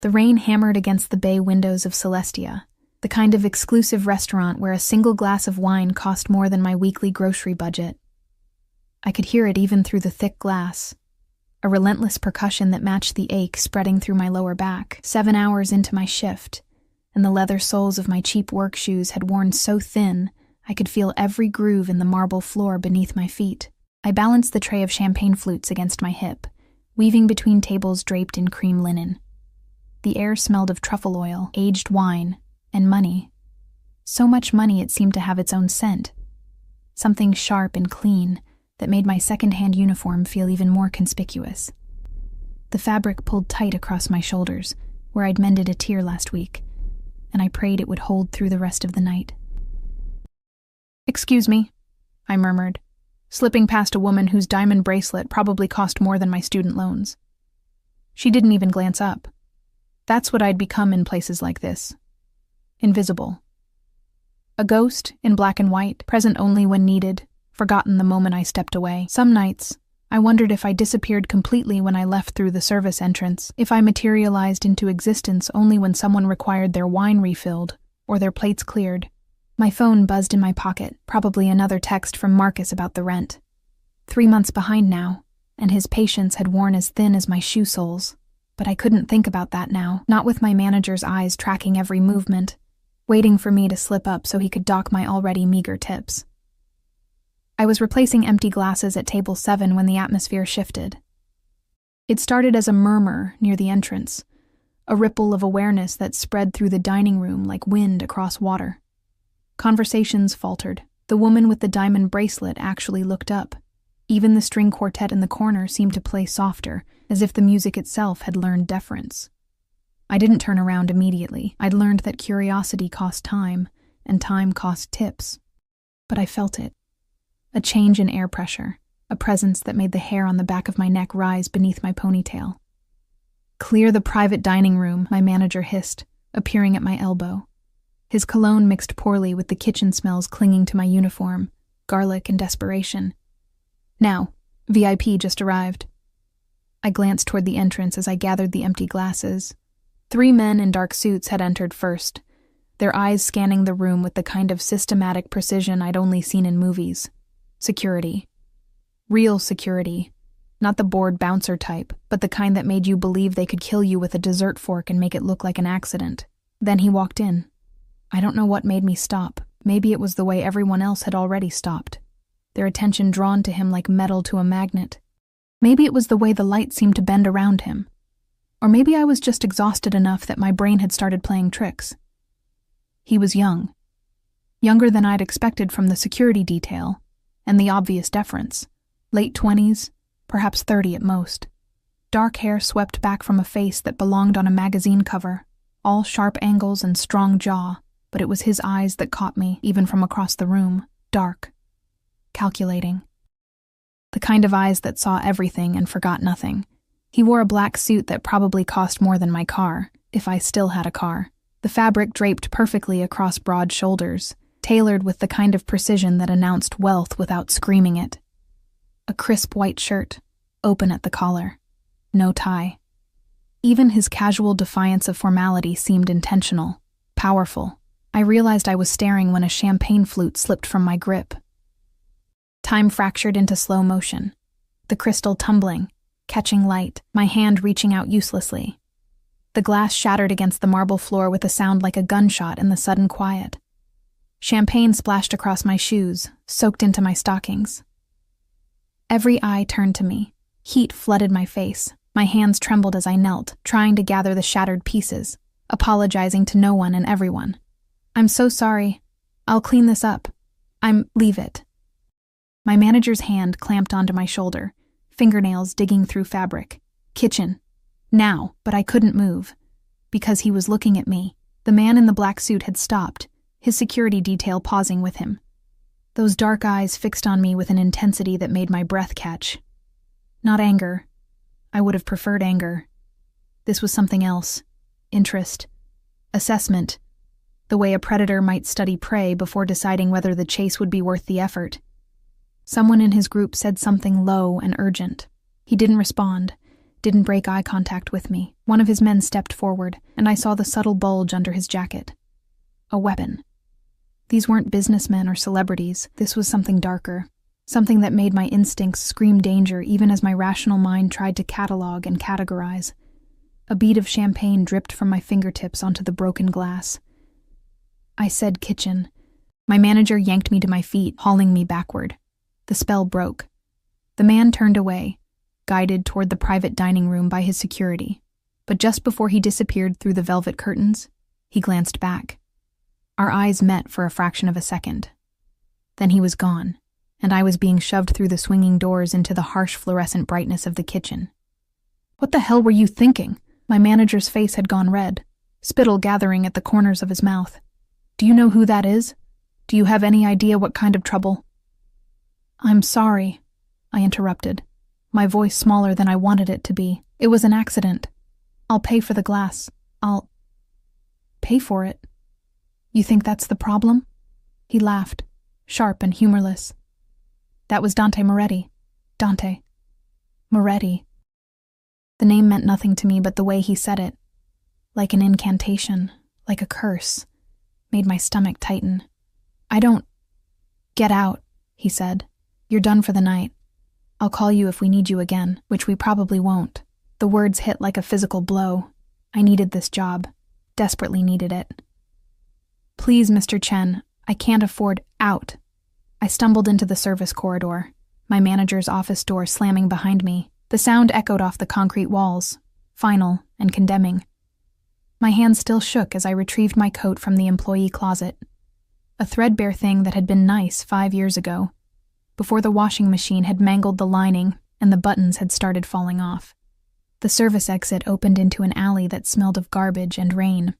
The rain hammered against the bay windows of Celestia, the kind of exclusive restaurant where a single glass of wine cost more than my weekly grocery budget. I could hear it even through the thick glass, a relentless percussion that matched the ache spreading through my lower back. 7 hours into my shift, and the leather soles of my cheap work shoes had worn so thin I could feel every groove in the marble floor beneath my feet. I balanced the tray of champagne flutes against my hip, weaving between tables draped in cream linen. The air smelled of truffle oil, aged wine, and money. So much money it seemed to have its own scent. Something sharp and clean that made my second-hand uniform feel even more conspicuous. The fabric pulled tight across my shoulders, where I'd mended a tear last week, and I prayed it would hold through the rest of the night. "Excuse me," I murmured, slipping past a woman whose diamond bracelet probably cost more than my student loans. She didn't even glance up. That's what I'd become in places like this. Invisible. A ghost in black and white, present only when needed, forgotten the moment I stepped away. Some nights, I wondered if I disappeared completely when I left through the service entrance, if I materialized into existence only when someone required their wine refilled or their plates cleared. My phone buzzed in my pocket, probably another text from Marcus about the rent. 3 months behind now, and his patience had worn as thin as my shoe soles. But I couldn't think about that now, not with my manager's eyes tracking every movement, waiting for me to slip up so he could dock my already meager tips. I was replacing empty glasses at table 7 when the atmosphere shifted. It started as a murmur near the entrance, a ripple of awareness that spread through the dining room like wind across water. Conversations faltered. The woman with the diamond bracelet actually looked up. Even the string quartet in the corner seemed to play softer, as if the music itself had learned deference. I didn't turn around immediately. I'd learned that curiosity cost time, and time cost tips. But I felt it. A change in air pressure, a presence that made the hair on the back of my neck rise beneath my ponytail. "Clear the private dining room," my manager hissed, appearing at my elbow. His cologne mixed poorly with the kitchen smells clinging to my uniform, garlic and desperation. "Now, VIP just arrived." I glanced toward the entrance as I gathered the empty glasses. 3 men in dark suits had entered first, their eyes scanning the room with the kind of systematic precision I'd only seen in movies. Security. Real security. Not the bored bouncer type, but the kind that made you believe they could kill you with a dessert fork and make it look like an accident. Then he walked in. I don't know what made me stop. Maybe it was the way everyone else had already stopped, their attention drawn to him like metal to a magnet. Maybe it was the way the light seemed to bend around him. Or maybe I was just exhausted enough that my brain had started playing tricks. He was young. Younger than I'd expected from the security detail and the obvious deference. Late 20s, perhaps 30 at most. Dark hair swept back from a face that belonged on a magazine cover, all sharp angles and strong jaw, but it was his eyes that caught me, even from across the room, dark, calculating. The kind of eyes that saw everything and forgot nothing. He wore a black suit that probably cost more than my car, if I still had a car. The fabric draped perfectly across broad shoulders, tailored with the kind of precision that announced wealth without screaming it. A crisp white shirt, open at the collar. No tie. Even his casual defiance of formality seemed intentional, powerful. I realized I was staring when a champagne flute slipped from my grip. Time fractured into slow motion, the crystal tumbling, catching light, my hand reaching out uselessly. The glass shattered against the marble floor with a sound like a gunshot in the sudden quiet. Champagne splashed across my shoes, soaked into my stockings. Every eye turned to me. Heat flooded my face. My hands trembled as I knelt, trying to gather the shattered pieces, apologizing to no one and everyone. "I'm so sorry. I'll clean this up. Leave it." My manager's hand clamped onto my shoulder, fingernails digging through fabric. "Kitchen. Now," but I couldn't move. Because he was looking at me. The man in the black suit had stopped, his security detail pausing with him. Those dark eyes fixed on me with an intensity that made my breath catch. Not anger. I would have preferred anger. This was something else. Interest. Assessment. The way a predator might study prey before deciding whether the chase would be worth the effort. Someone in his group said something low and urgent. He didn't respond, didn't break eye contact with me. One of his men stepped forward, and I saw the subtle bulge under his jacket. A weapon. These weren't businessmen or celebrities. This was something darker. Something that made my instincts scream danger even as my rational mind tried to catalog and categorize. A bead of champagne dripped from my fingertips onto the broken glass. I said kitchen. My manager yanked me to my feet, hauling me backward. The spell broke. The man turned away, guided toward the private dining room by his security. But just before he disappeared through the velvet curtains, he glanced back. Our eyes met for a fraction of a second. Then he was gone, and I was being shoved through the swinging doors into the harsh fluorescent brightness of the kitchen. What the hell were you thinking? My manager's face had gone red, spittle gathering at the corners of his mouth. Do you know who that is? Do you have any idea what kind of trouble? I'm sorry, I interrupted, my voice smaller than I wanted it to be. It was an accident. I'll pay for the glass. I'll pay for it. You think that's the problem? He laughed, sharp and humorless. That was Dante Moretti. Dante. Moretti. The name meant nothing to me but the way he said it. Like an incantation, like a curse, made my stomach tighten. I don't... Get out, he said. You're done for the night. I'll call you if we need you again, which we probably won't. The words hit like a physical blow. I needed this job. Desperately needed it. Please, Mr. Chen, I can't afford out. I stumbled into the service corridor, my manager's office door slamming behind me. The sound echoed off the concrete walls, final and condemning. My hand still shook as I retrieved my coat from the employee closet. A threadbare thing that had been nice 5 years ago, before the washing machine had mangled the lining and the buttons had started falling off. The service exit opened into an alley that smelled of garbage and rain.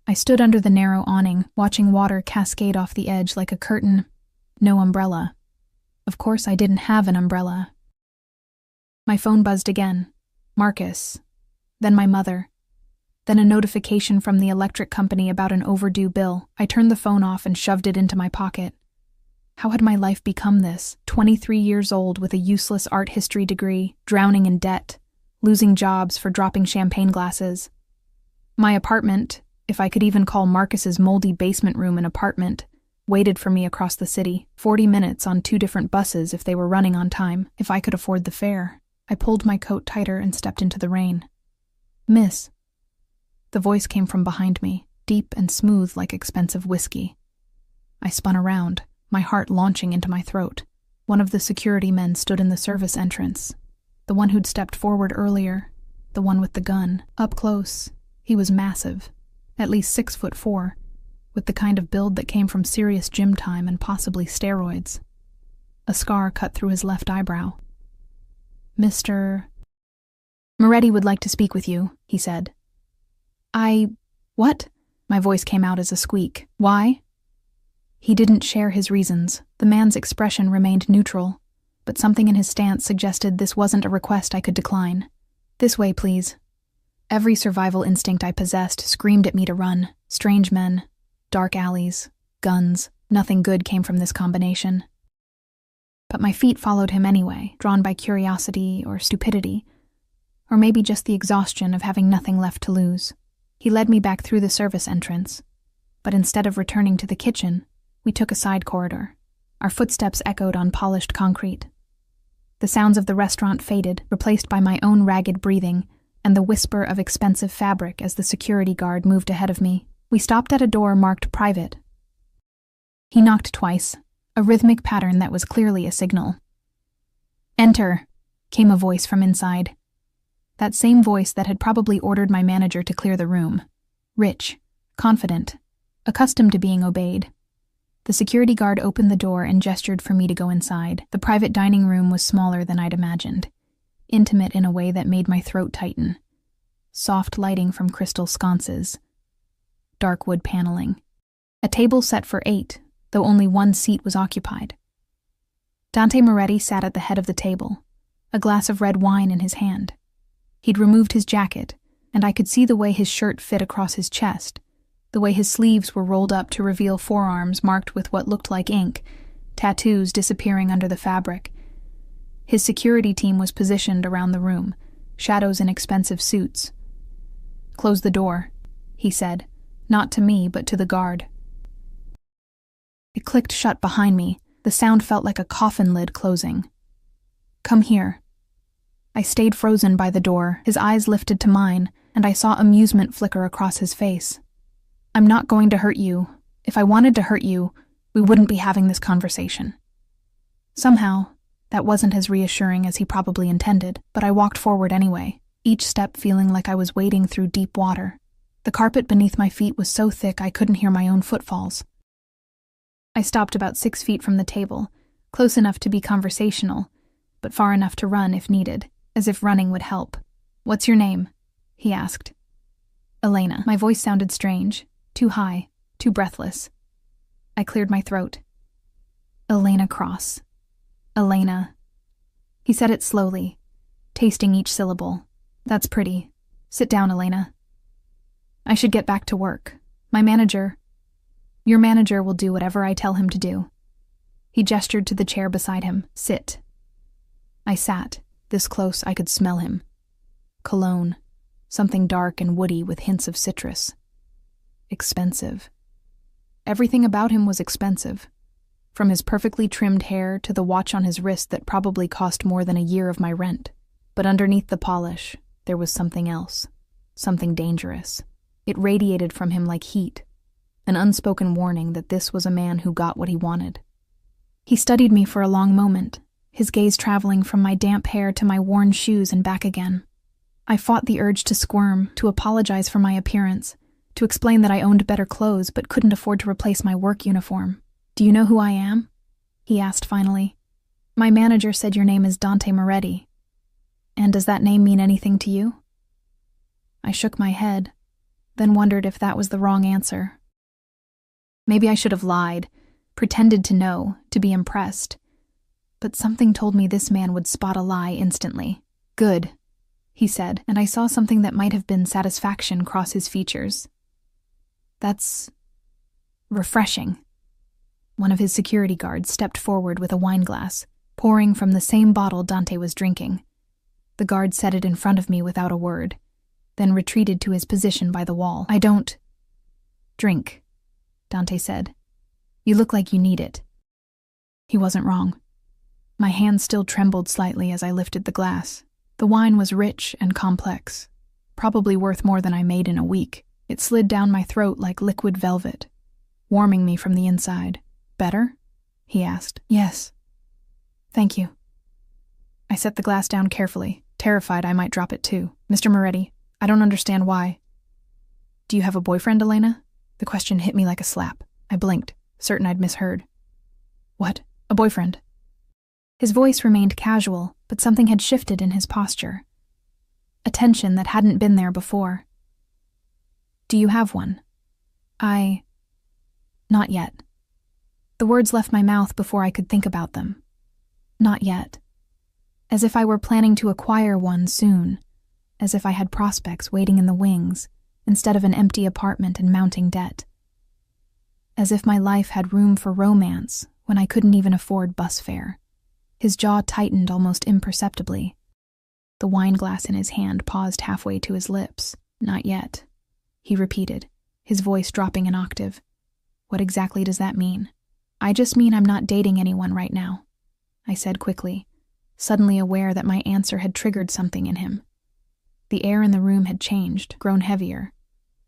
I stood under the narrow awning, watching water cascade off the edge like a curtain. No umbrella. Of course I didn't have an umbrella. My phone buzzed again. Marcus. Then my mother. Then a notification from the electric company about an overdue bill. I turned the phone off and shoved it into my pocket. How had my life become this? 23 years old with a useless art history degree, drowning in debt, losing jobs for dropping champagne glasses. My apartment, if I could even call Marcus's moldy basement room an apartment, waited for me across the city, 40 minutes on 2 different buses if they were running on time, if I could afford the fare. I pulled my coat tighter and stepped into the rain. Miss. The voice came from behind me, deep and smooth like expensive whiskey. I spun around, my heart launching into my throat. One of the security men stood in the service entrance. The one who'd stepped forward earlier, the one with the gun. Up close, he was massive, at least 6'4", with the kind of build that came from serious gym time and possibly steroids. A scar cut through his left eyebrow. Mr. Moretti would like to speak with you, he said. What? My voice came out as a squeak. Why? He didn't share his reasons. The man's expression remained neutral, but something in his stance suggested this wasn't a request I could decline. This way, please. Every survival instinct I possessed screamed at me to run. Strange men, dark alleys, guns. Nothing good came from this combination. But my feet followed him anyway, drawn by curiosity or stupidity, or maybe just the exhaustion of having nothing left to lose. He led me back through the service entrance, but instead of returning to the kitchen, we took a side corridor. Our footsteps echoed on polished concrete. The sounds of the restaurant faded, replaced by my own ragged breathing and the whisper of expensive fabric as the security guard moved ahead of me. We stopped at a door marked private. He knocked twice, a rhythmic pattern that was clearly a signal. Enter, came a voice from inside. That same voice that had probably ordered my manager to clear the room. Rich, confident, accustomed to being obeyed. The security guard opened the door and gestured for me to go inside. The private dining room was smaller than I'd imagined, intimate in a way that made my throat tighten. Soft lighting from crystal sconces. Dark wood paneling. A table set for 8, though only 1 seat was occupied. Dante Moretti sat at the head of the table, a glass of red wine in his hand. He'd removed his jacket, and I could see the way his shirt fit across his chest, the way his sleeves were rolled up to reveal forearms marked with what looked like ink, tattoos disappearing under the fabric. His security team was positioned around the room, shadows in expensive suits. "Close the door," he said, not to me but to the guard. It clicked shut behind me. The sound felt like a coffin lid closing. "Come here." I stayed frozen by the door, his eyes lifted to mine, and I saw amusement flicker across his face. "I'm not going to hurt you. If I wanted to hurt you, we wouldn't be having this conversation." Somehow, that wasn't as reassuring as he probably intended, but I walked forward anyway, each step feeling like I was wading through deep water. The carpet beneath my feet was so thick I couldn't hear my own footfalls. I stopped about 6 feet from the table, close enough to be conversational, but far enough to run if needed, as if running would help. "What's your name?" he asked. "Elena." My voice sounded strange, too high, too breathless. I cleared my throat. "Elena Cross. Elena." He said it slowly, tasting each syllable. "That's pretty. Sit down, Elena." "I should get back to work. My manager—" "Your manager will do whatever I tell him to do." He gestured to the chair beside him. "Sit." I sat, this close I could smell him. Cologne, something dark and woody with hints of citrus. Expensive. Everything about him was expensive, from his perfectly trimmed hair to the watch on his wrist that probably cost more than a year of my rent. But underneath the polish, there was something else, something dangerous. It radiated from him like heat, an unspoken warning that this was a man who got what he wanted. He studied me for a long moment, his gaze traveling from my damp hair to my worn shoes and back again. I fought the urge to squirm, to apologize for my appearance, to explain that I owned better clothes but couldn't afford to replace my work uniform. "Do you know who I am?" he asked finally. "My manager said your name is Dante Moretti. And does that name mean anything to you?" I shook my head, then wondered if that was the wrong answer. Maybe I should have lied, pretended to know, to be impressed. But something told me this man would spot a lie instantly. "Good," he said, and I saw something that might have been satisfaction cross his features. "That's refreshing." One of his security guards stepped forward with a wine glass, pouring from the same bottle Dante was drinking. The guard set it in front of me without a word, then retreated to his position by the wall. "I don't drink," Dante said. "You look like you need it." He wasn't wrong. My hand still trembled slightly as I lifted the glass. The wine was rich and complex, probably worth more than I made in a week. It slid down my throat like liquid velvet, warming me from the inside. "Better?" he asked. "Yes. Thank you." I set the glass down carefully, terrified I might drop it too. "Mr. Moretti, I don't understand why." "Do you have a boyfriend, Elena?" The question hit me like a slap. I blinked, certain I'd misheard. "What? A boyfriend?" His voice remained casual, but something had shifted in his posture. A tension that hadn't been there before. "Do you have one?" Not yet." The words left my mouth before I could think about them. Not yet. As if I were planning to acquire one soon, as if I had prospects waiting in the wings, instead of an empty apartment and mounting debt. As if my life had room for romance when I couldn't even afford bus fare. His jaw tightened almost imperceptibly. The wine glass in his hand paused halfway to his lips. "Not yet," he repeated, his voice dropping an octave. "What exactly does that mean?" "I just mean I'm not dating anyone right now," I said quickly, suddenly aware that my answer had triggered something in him. The air in the room had changed, grown heavier.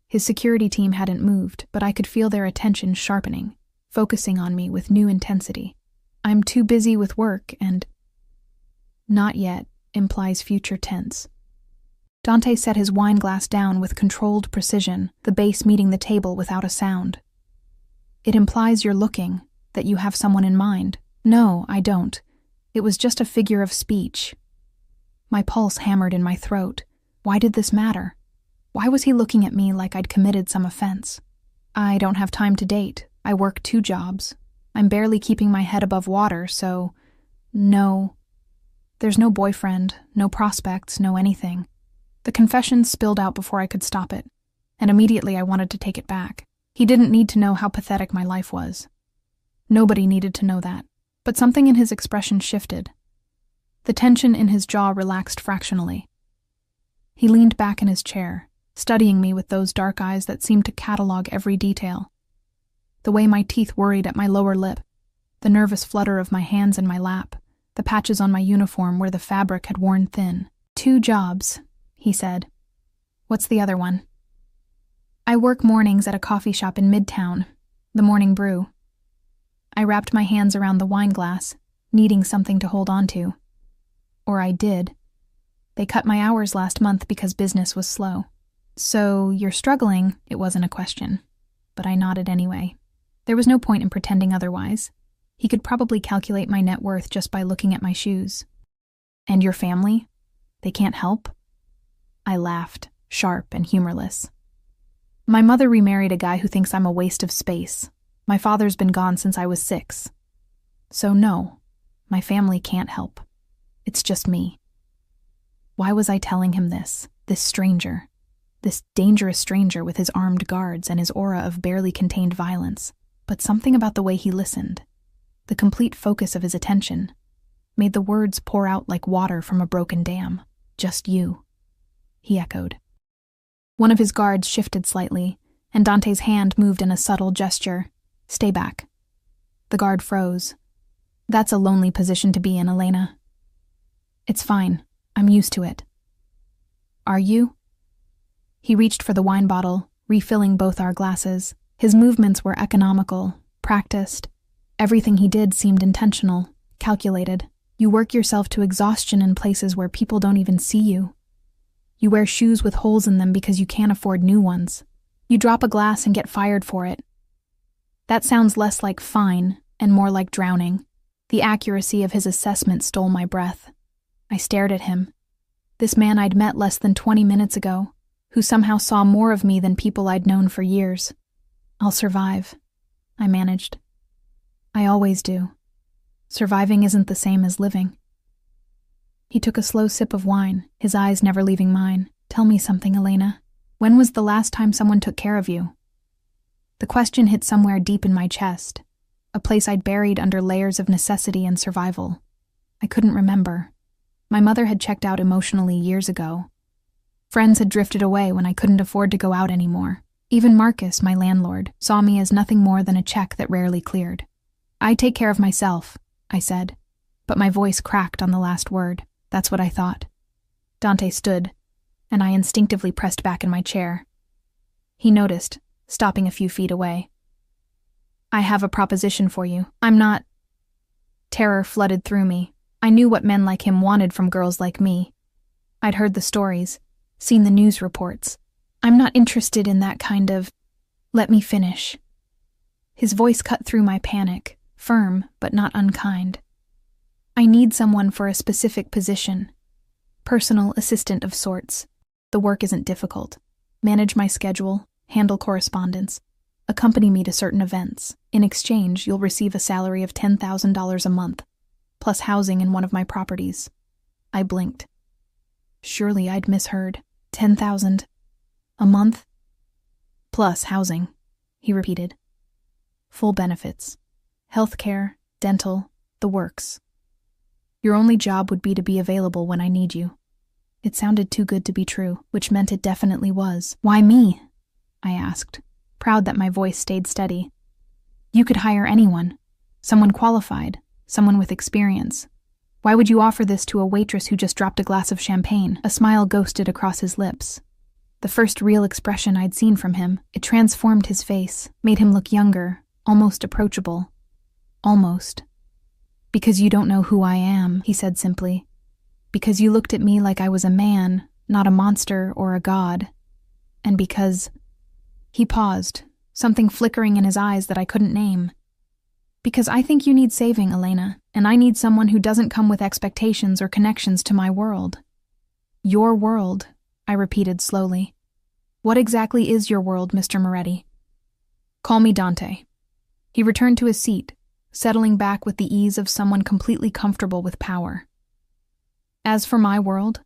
His security team hadn't moved, but I could feel their attention sharpening, focusing on me with new intensity. "I'm too busy with work and—" "Not yet" implies future tense. Dante set his wine glass down with controlled precision, the base meeting the table without a sound. "It implies you're looking, that you have someone in mind." "No, I don't. It was just a figure of speech." My pulse hammered in my throat. Why did this matter? Why was he looking at me like I'd committed some offense? "I don't have time to date. I work 2 jobs. I'm barely keeping my head above water, so... No. There's no boyfriend, no prospects, no anything." The confession spilled out before I could stop it, and immediately I wanted to take it back. He didn't need to know how pathetic my life was. Nobody needed to know that. But something in his expression shifted. The tension in his jaw relaxed fractionally. He leaned back in his chair, studying me with those dark eyes that seemed to catalog every detail. The way my teeth worried at my lower lip, the nervous flutter of my hands in my lap, the patches on my uniform where the fabric had worn thin. 2 jobs, he said. What's the other one? I work mornings at a coffee shop in Midtown, the Morning Brew. I wrapped my hands around the wine glass, needing something to hold on to. Or I did. They cut my hours last month because business was slow. So you're struggling, it wasn't a question. But I nodded anyway. There was no point in pretending otherwise. He could probably calculate my net worth just by looking at my shoes. And your family? They can't help? I laughed, sharp and humorless. My mother remarried a guy who thinks I'm a waste of space. My father's been gone since I was 6. So no, my family can't help. It's just me. Why was I telling him this stranger, this dangerous stranger with his armed guards and his aura of barely contained violence? But something about the way he listened, the complete focus of his attention, made the words pour out like water from a broken dam. Just you, he echoed. One of his guards shifted slightly, and Dante's hand moved in a subtle gesture. Stay back. The guard froze. That's a lonely position to be in, Elena. It's fine. I'm used to it. Are you? He reached for the wine bottle, refilling both our glasses. His movements were economical, practiced. Everything he did seemed intentional, calculated. You work yourself to exhaustion in places where people don't even see you. You wear shoes with holes in them because you can't afford new ones. You drop a glass and get fired for it. That sounds less like fine and more like drowning. The accuracy of his assessment stole my breath. I stared at him. This man I'd met less than 20 minutes ago, who somehow saw more of me than people I'd known for years. I'll survive, I managed. I always do. Surviving isn't the same as living. He took a slow sip of wine, his eyes never leaving mine. Tell me something, Elena. When was the last time someone took care of you? The question hit somewhere deep in my chest, a place I'd buried under layers of necessity and survival. I couldn't remember. My mother had checked out emotionally years ago. Friends had drifted away when I couldn't afford to go out anymore. Even Marcus, my landlord, saw me as nothing more than a check that rarely cleared. I take care of myself, I said, but my voice cracked on the last word. That's what I thought. Dante stood, and I instinctively pressed back in my chair. He noticed, stopping a few feet away. I have a proposition for you. I'm not... Terror flooded through me. I knew what men like him wanted from girls like me. I'd heard the stories, seen the news reports. I'm not interested in that kind of... Let me finish. His voice cut through my panic, firm but not unkind. I need someone for a specific position. Personal assistant of sorts. The work isn't difficult. Manage my schedule, handle correspondence, accompany me to certain events. In exchange, you'll receive a salary of $10,000 a month, plus housing in one of my properties. I blinked. Surely I'd misheard. 10,000 a month? Plus housing, he repeated. Full benefits. Healthcare, dental, the works. Your only job would be to be available when I need you. It sounded too good to be true, which meant it definitely was. Why me? I asked, proud that my voice stayed steady. You could hire anyone. Someone qualified, someone with experience. Why would you offer this to a waitress who just dropped a glass of champagne? A smile ghosted across his lips. The first real expression I'd seen from him. It transformed his face, made him look younger, almost approachable. Almost. Because you don't know who I am, he said simply. Because you looked at me like I was a man, not a monster or a god. And because... He paused, something flickering in his eyes that I couldn't name. Because I think you need saving, Elena, and I need someone who doesn't come with expectations or connections to my world. Your world, I repeated slowly. What exactly is your world, Mr. Moretti? Call me Dante. He returned to his seat, settling back with the ease of someone completely comfortable with power. As for my world,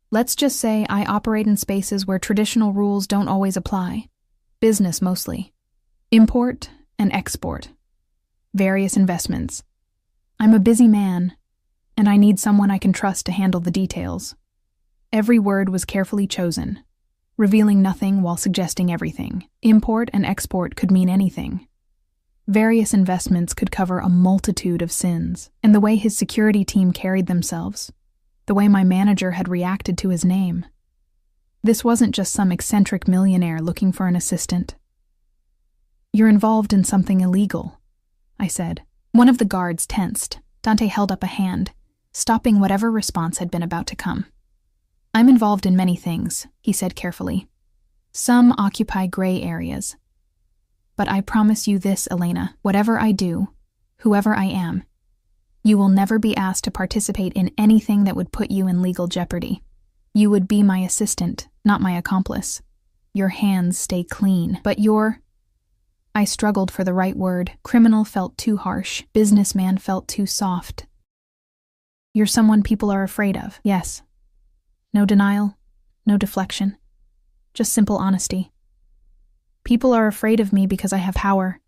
let's just say I operate in spaces where traditional rules don't always apply. Business mostly. Import and export. Various investments. I'm a busy man, and I need someone I can trust to handle the details. Every word was carefully chosen, revealing nothing while suggesting everything. Import and export could mean anything. Various investments could cover a multitude of sins, and the way his security team carried themselves, the way my manager had reacted to his name. This wasn't just some eccentric millionaire looking for an assistant. "You're involved in something illegal," I said. One of the guards tensed. Dante held up a hand, stopping whatever response had been about to come. "I'm involved in many things," he said carefully. "Some occupy gray areas. But I promise you this, Elena, whatever I do, whoever I am, you will never be asked to participate in anything that would put you in legal jeopardy. You would be my assistant, not my accomplice. Your hands stay clean, but I struggled for the right word. Criminal felt too harsh. Businessman felt too soft. "You're someone people are afraid of." Yes. No denial, no deflection. Just simple honesty. People are afraid of me because I have power,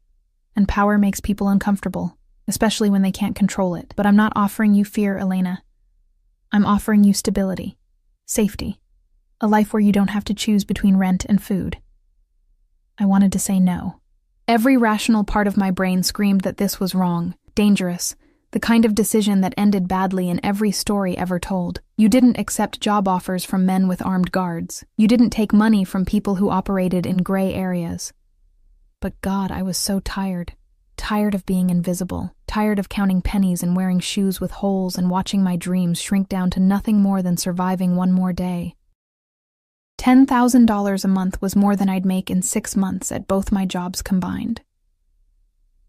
and power makes people uncomfortable, especially when they can't control it. But I'm not offering you fear, Elena. I'm offering you stability, safety, a life where you don't have to choose between rent and food. I wanted to say no. Every rational part of my brain screamed that this was wrong, dangerous, the kind of decision that ended badly in every story ever told. You didn't accept job offers from men with armed guards. You didn't take money from people who operated in gray areas. But God, I was so tired. Tired of being invisible. Tired of counting pennies and wearing shoes with holes and watching my dreams shrink down to nothing more than surviving one more day. $10,000 a month was more than I'd make in 6 months at both my jobs combined.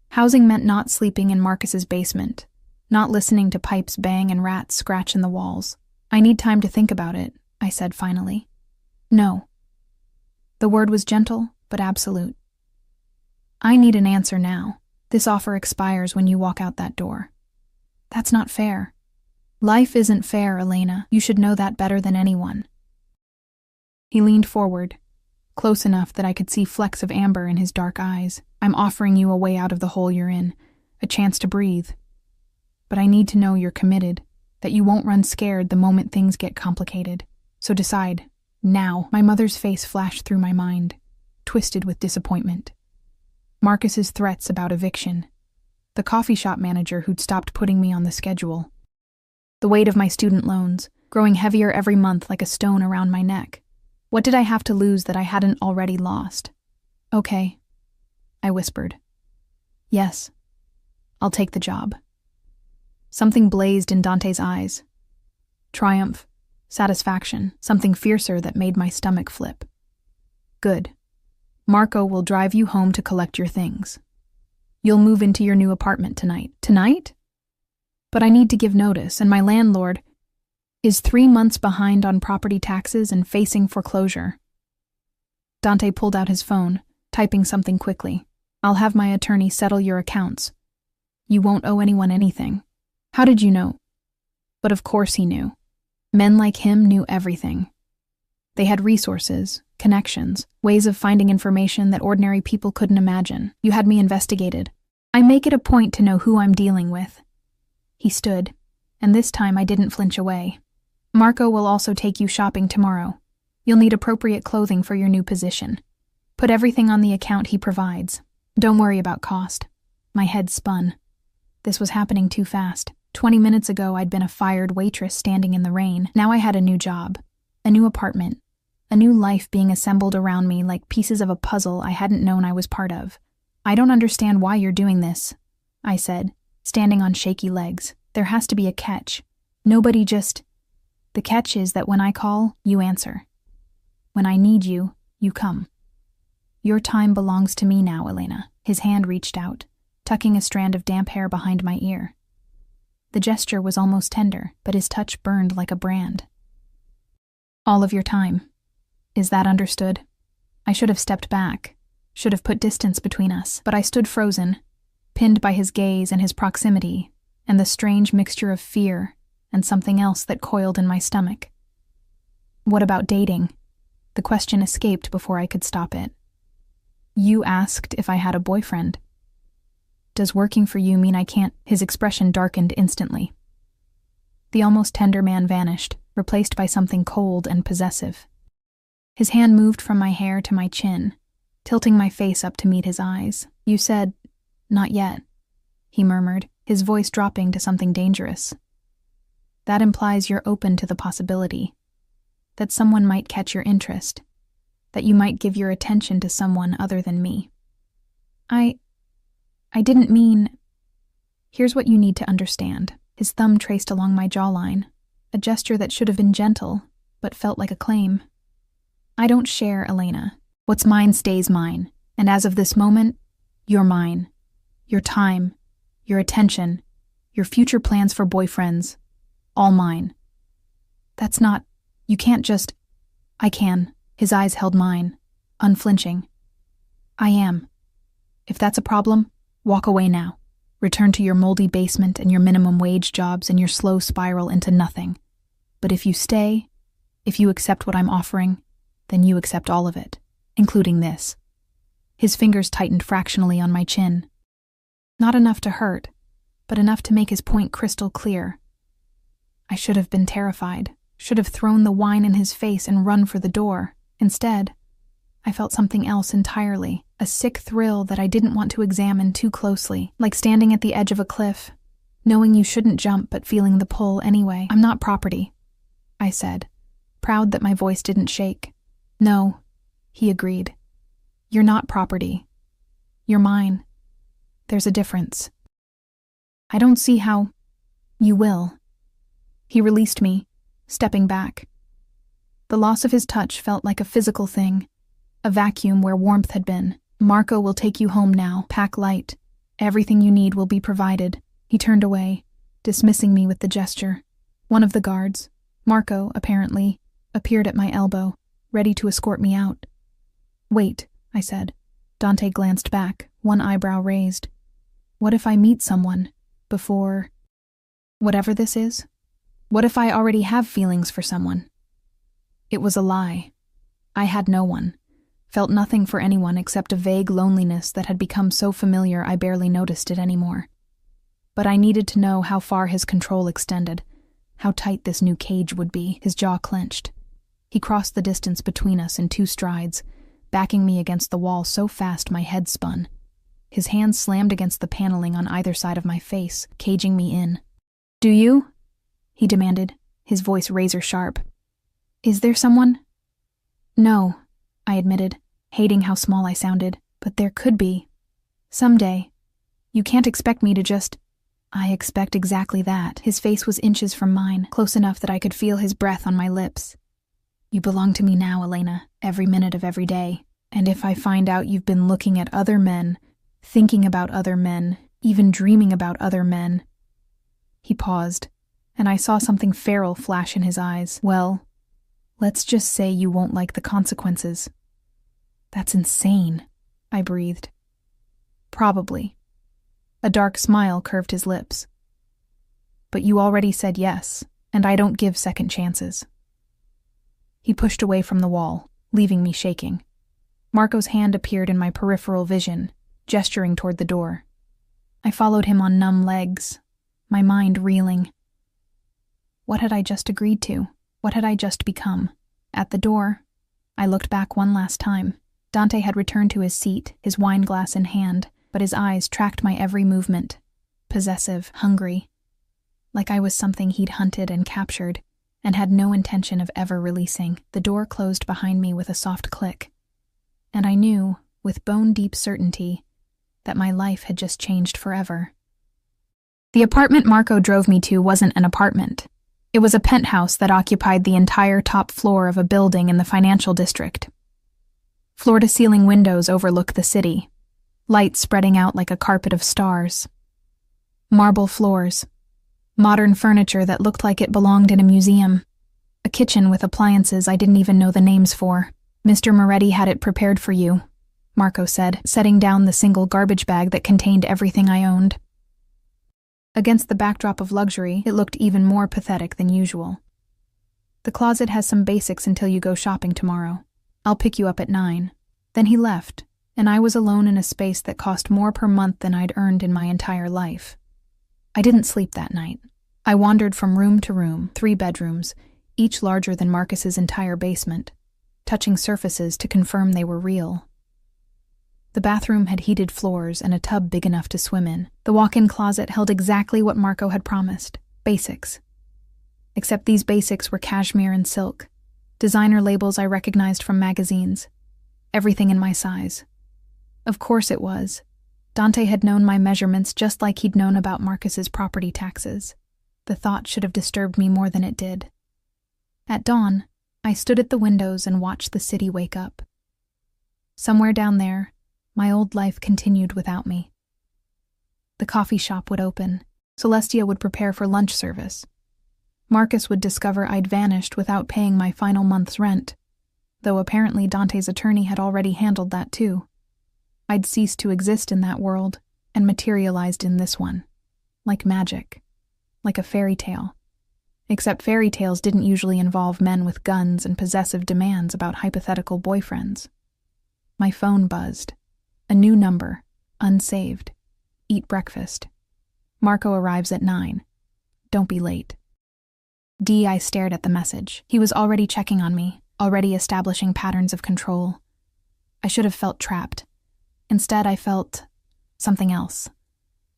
Housing meant not sleeping in Marcus's basement, not listening to pipes bang and rats scratch in the walls. "I need time to think about it," I said finally. "No." The word was gentle, but absolute. "I need an answer now. This offer expires when you walk out that door." "That's not fair." "Life isn't fair, Elena. You should know that better than anyone." He leaned forward, close enough that I could see flecks of amber in his dark eyes. "I'm offering you a way out of the hole you're in, a chance to breathe. But I need to know you're committed, that you won't run scared the moment things get complicated. So decide, now." My mother's face flashed through my mind, twisted with disappointment. Marcus's threats about eviction. The coffee shop manager who'd stopped putting me on the schedule. The weight of my student loans, growing heavier every month like a stone around my neck. What did I have to lose that I hadn't already lost? "Okay," I whispered. "Yes, I'll take the job." Something blazed in Dante's eyes. Triumph, satisfaction, something fiercer that made my stomach flip. "Good. Marco will drive you home to collect your things. You'll move into your new apartment tonight." "Tonight? But I need to give notice, and my landlord is 3 months behind on property taxes and facing foreclosure." Dante pulled out his phone, typing something quickly. "I'll have my attorney settle your accounts. You won't owe anyone anything." "How did you know?" But of course he knew. Men like him knew everything. They had resources, connections, ways of finding information that ordinary people couldn't imagine. "You had me investigated. I make it a point to know who I'm dealing with." He stood, and this time I didn't flinch away. "Marco will also take you shopping tomorrow. You'll need appropriate clothing for your new position. Put everything on the account he provides. Don't worry about cost." My head spun. This was happening too fast. 20 minutes ago I'd been a fired waitress standing in the rain. Now I had a new job, a new apartment, a new life being assembled around me like pieces of a puzzle I hadn't known I was part of. "I don't understand why you're doing this," I said, standing on shaky legs. "There has to be a catch. Nobody just—" "The catch is that when I call, you answer. When I need you, you come. Your time belongs to me now, Elena." His hand reached out, tucking a strand of damp hair behind my ear. The gesture was almost tender, but his touch burned like a brand. "All of your time. Is that understood?" I should have stepped back, should have put distance between us, but I stood frozen, pinned by his gaze and his proximity, and the strange mixture of fear and something else that coiled in my stomach. "What about dating?" The question escaped before I could stop it. "You asked if I had a boyfriend. Does working for you mean I can't?" His expression darkened instantly. The almost tender man vanished, replaced by something cold and possessive. His hand moved from my hair to my chin, tilting my face up to meet his eyes. "You said, 'Not yet,'" he murmured, his voice dropping to something dangerous. "That implies you're open to the possibility that someone might catch your interest, that you might give your attention to someone other than me." I didn't mean... Here's what you need to understand." His thumb traced along my jawline, a gesture that should have been gentle, but felt like a claim. "I don't share, Elena. What's mine stays mine, and as of this moment, you're mine. Your time, your attention, your future plans for boyfriends, all mine." "That's not... You can't just..." "I can." His eyes held mine, unflinching. "I am. If that's a problem, walk away now. Return to your moldy basement and your minimum wage jobs and your slow spiral into nothing. But if you stay, if you accept what I'm offering, then you accept all of it, including this." His fingers tightened fractionally on my chin. Not enough to hurt, but enough to make his point crystal clear. I should have been terrified, should have thrown the wine in his face and run for the door. Instead, I felt something else entirely, a sick thrill that I didn't want to examine too closely, like standing at the edge of a cliff, knowing you shouldn't jump but feeling the pull anyway. "I'm not property," I said, proud that my voice didn't shake. "No," he agreed. "You're not property. You're mine. There's a difference." "I don't see how..." "You will." He released me, stepping back. The loss of his touch felt like a physical thing, a vacuum where warmth had been. "Marco will take you home now. Pack light. Everything you need will be provided." He turned away, dismissing me with the gesture. One of the guards, Marco, apparently, appeared at my elbow, ready to escort me out. "Wait," I said. Dante glanced back, one eyebrow raised. "What if I meet someone before... whatever this is? What if I already have feelings for someone?" It was a lie. I had no one, felt nothing for anyone except a vague loneliness that had become so familiar I barely noticed it anymore. But I needed to know how far his control extended, how tight this new cage would be. His jaw clenched. He crossed the distance between us in 2 strides, backing me against the wall so fast my head spun. His hands slammed against the paneling on either side of my face, caging me in. "Do you?" he demanded, his voice razor-sharp. "Is there someone?" "No," I admitted, hating how small I sounded, "but there could be. Someday. You can't expect me to just..." "I expect exactly that." His face was inches from mine, close enough that I could feel his breath on my lips. "You belong to me now, Elena, every minute of every day. And if I find out you've been looking at other men, thinking about other men, even dreaming about other men..." He paused, and I saw something feral flash in his eyes. "Well, let's just say you won't like the consequences." "That's insane," I breathed. "Probably." A dark smile curved his lips. "But you already said yes, and I don't give second chances." He pushed away from the wall, leaving me shaking. Marco's hand appeared in my peripheral vision, gesturing toward the door. I followed him on numb legs, my mind reeling. What had I just agreed to? What had I just become? At the door, I looked back one last time. Dante had returned to his seat, his wine glass in hand, but his eyes tracked my every movement. Possessive, hungry. Like I was something he'd hunted and captured, and had no intention of ever releasing. The door closed behind me with a soft click, and I knew, with bone-deep certainty, that my life had just changed forever. The apartment Marco drove me to wasn't an apartment. It was a penthouse that occupied the entire top floor of a building in the financial district. Floor-to-ceiling windows overlook the city, light spreading out like a carpet of stars. Marble floors, modern furniture that looked like it belonged in a museum, a kitchen with appliances I didn't even know the names for. "Mr. Moretti had it prepared for you," Marco said, setting down the single garbage bag that contained everything I owned. Against the backdrop of luxury, it looked even more pathetic than usual. "The closet has some basics until you go shopping tomorrow. I'll pick you up at 9. Then he left, and I was alone in a space that cost more per month than I'd earned in my entire life. I didn't sleep that night. I wandered from room to room, 3 bedrooms, each larger than Marcus's entire basement, touching surfaces to confirm they were real. The bathroom had heated floors and a tub big enough to swim in. The walk-in closet held exactly what Marco had promised, basics. Except these basics were cashmere and silk, designer labels I recognized from magazines, everything in my size. Of course it was. Dante had known my measurements just like he'd known about Marcus's property taxes. The thought should have disturbed me more than it did. At dawn, I stood at the windows and watched the city wake up. Somewhere down there, my old life continued without me. The coffee shop would open. Celestia would prepare for lunch service. Marcus would discover I'd vanished without paying my final month's rent, though apparently Dante's attorney had already handled that too. I'd ceased to exist in that world and materialized in this one, like magic, like a fairy tale. Except fairy tales didn't usually involve men with guns and possessive demands about hypothetical boyfriends. My phone buzzed. A new number, unsaved. Eat breakfast. Marco arrives at 9. Don't be late. I stared at the message. He was already checking on me, already establishing patterns of control. I should have felt trapped. Instead, I felt something else.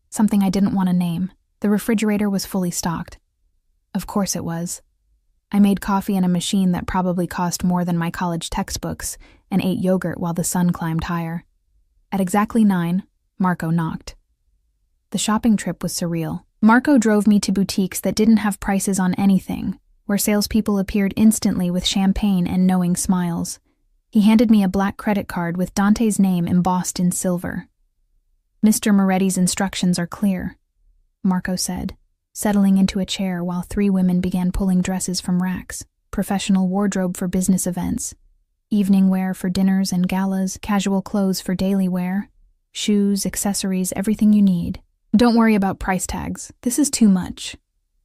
Something I didn't want to name. The refrigerator was fully stocked. Of course it was. I made coffee in a machine that probably cost more than my college textbooks and ate yogurt while the sun climbed higher. At exactly 9, Marco knocked. The shopping trip was surreal. Marco drove me to boutiques that didn't have prices on anything, where salespeople appeared instantly with champagne and knowing smiles. He handed me a black credit card with Dante's name embossed in silver. Mr. Moretti's instructions are clear, Marco said, settling into a chair while 3 women began pulling dresses from racks, professional wardrobe for business events, evening wear for dinners and galas, casual clothes for daily wear, shoes, accessories, everything you need. Don't worry about price tags. This is too much,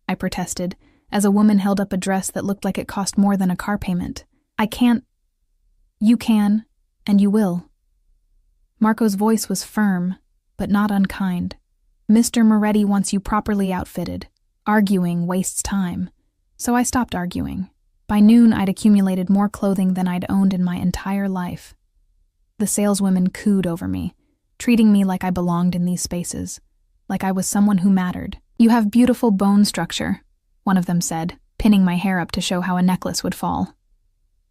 I protested, as a woman held up a dress that looked like it cost more than a car payment. I can't. You can, and you will. Marco's voice was firm, but not unkind. Mr. Moretti wants you properly outfitted. Arguing wastes time. So I stopped arguing. By noon, I'd accumulated more clothing than I'd owned in my entire life. The saleswomen cooed over me, treating me like I belonged in these spaces, like I was someone who mattered. You have beautiful bone structure, one of them said, pinning my hair up to show how a necklace would fall.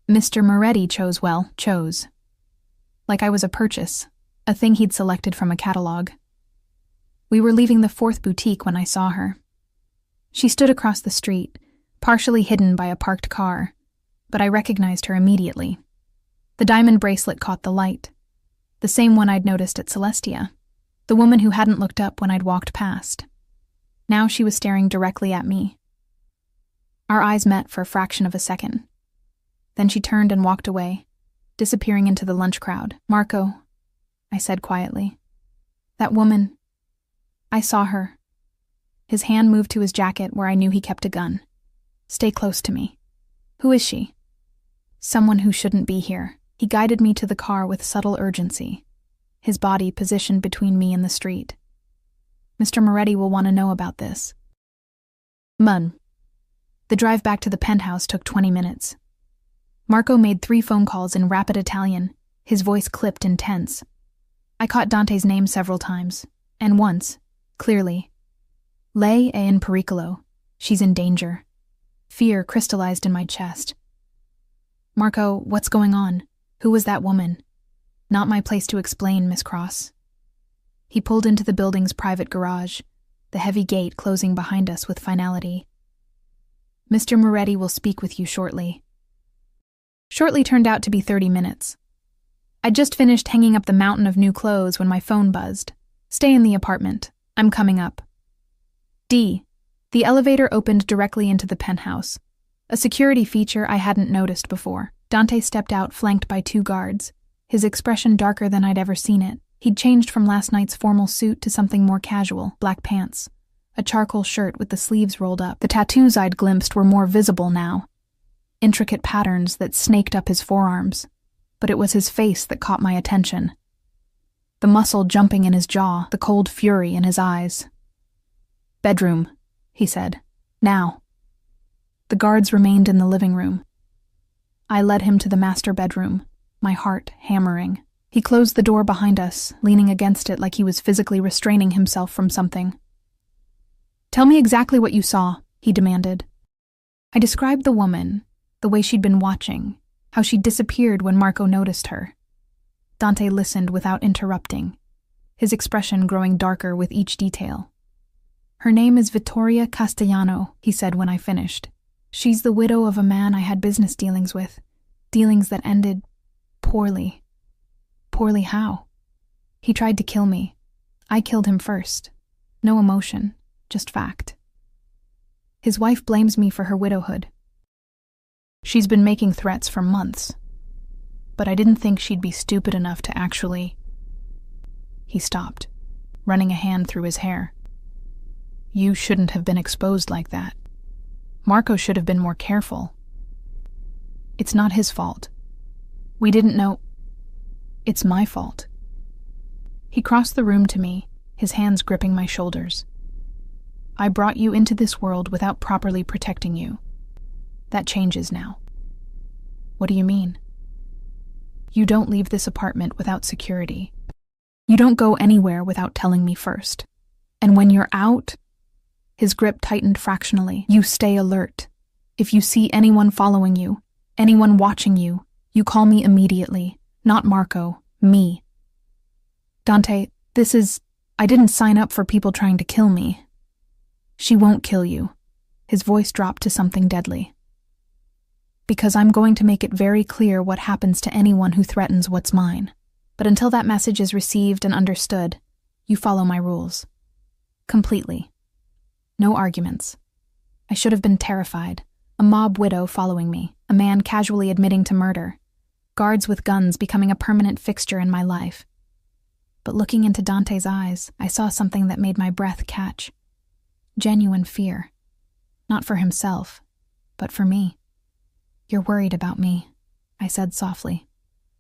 Mr. Moretti chose. Like I was a purchase, a thing he'd selected from a catalog. We were leaving the 4th boutique when I saw her. She stood across the street, partially hidden by a parked car, but I recognized her immediately. The diamond bracelet caught the light, the same one I'd noticed at Celestia, the woman who hadn't looked up when I'd walked past. Now she was staring directly at me. Our eyes met for a fraction of a second. Then she turned and walked away, disappearing into the lunch crowd. Marco, I said quietly. That woman, I saw her. His hand moved to his jacket where I knew he kept a gun. Stay close to me. Who is she? Someone who shouldn't be here. He guided me to the car with subtle urgency, his body positioned between me and the street. Mr. Moretti will want to know about this. Mun. The drive back to the penthouse took 20 minutes. Marco made 3 phone calls in rapid Italian, his voice clipped and tense. I caught Dante's name several times, and once, clearly. Lei è in pericolo. She's in danger. Fear crystallized in my chest. Marco, what's going on? Who was that woman? Not my place to explain, Miss Cross. He pulled into the building's private garage, the heavy gate closing behind us with finality. Mr. Moretti will speak with you shortly. Shortly turned out to be 30 minutes. I'd just finished hanging up the mountain of new clothes when my phone buzzed. Stay in the apartment. I'm coming up. D. The elevator opened directly into the penthouse, a security feature I hadn't noticed before. Dante stepped out flanked by 2 guards, his expression darker than I'd ever seen it. He'd changed from last night's formal suit to something more casual, black pants, a charcoal shirt with the sleeves rolled up. The tattoos I'd glimpsed were more visible now, intricate patterns that snaked up his forearms, but it was his face that caught my attention. The muscle jumping in his jaw, the cold fury in his eyes. Bedroom, he said. Now. The guards remained in the living room. I led him to the master bedroom, my heart hammering. He closed the door behind us, leaning against it like he was physically restraining himself from something. "Tell me exactly what you saw," he demanded. I described the woman, the way she'd been watching, how she disappeared when Marco noticed her. Dante listened without interrupting, his expression growing darker with each detail. "Her name is Vittoria Castellano," he said when I finished. "She's the widow of a man I had business dealings with, dealings that ended poorly." "Poorly how?" "He tried to kill me. I killed him first. No emotion, just fact. His wife blames me for her widowhood. She's been making threats for months, but I didn't think she'd be stupid enough to actually—" He stopped, running a hand through his hair. "You shouldn't have been exposed like that. Marco should have been more careful. It's not his fault. We didn't know. It's my fault." He crossed the room to me, his hands gripping my shoulders. "I brought you into this world without properly protecting you. That changes now." "What do you mean?" "You don't leave this apartment without security. You don't go anywhere without telling me first. And when you're out," his grip tightened fractionally, "you stay alert. If you see anyone following you, anyone watching you, you call me immediately. Not Marco, me." "Dante, I didn't sign up for people trying to kill me." "She won't kill you." His voice dropped to something deadly. "Because I'm going to make it very clear what happens to anyone who threatens what's mine. But until that message is received and understood, you follow my rules. Completely. No arguments. I should have been terrified. A mob widow following me, a man casually admitting to murder, guards with guns becoming a permanent fixture in my life. But looking into Dante's eyes, I saw something that made my breath catch. Genuine fear. Not for himself, but for me. "You're worried about me," I said softly.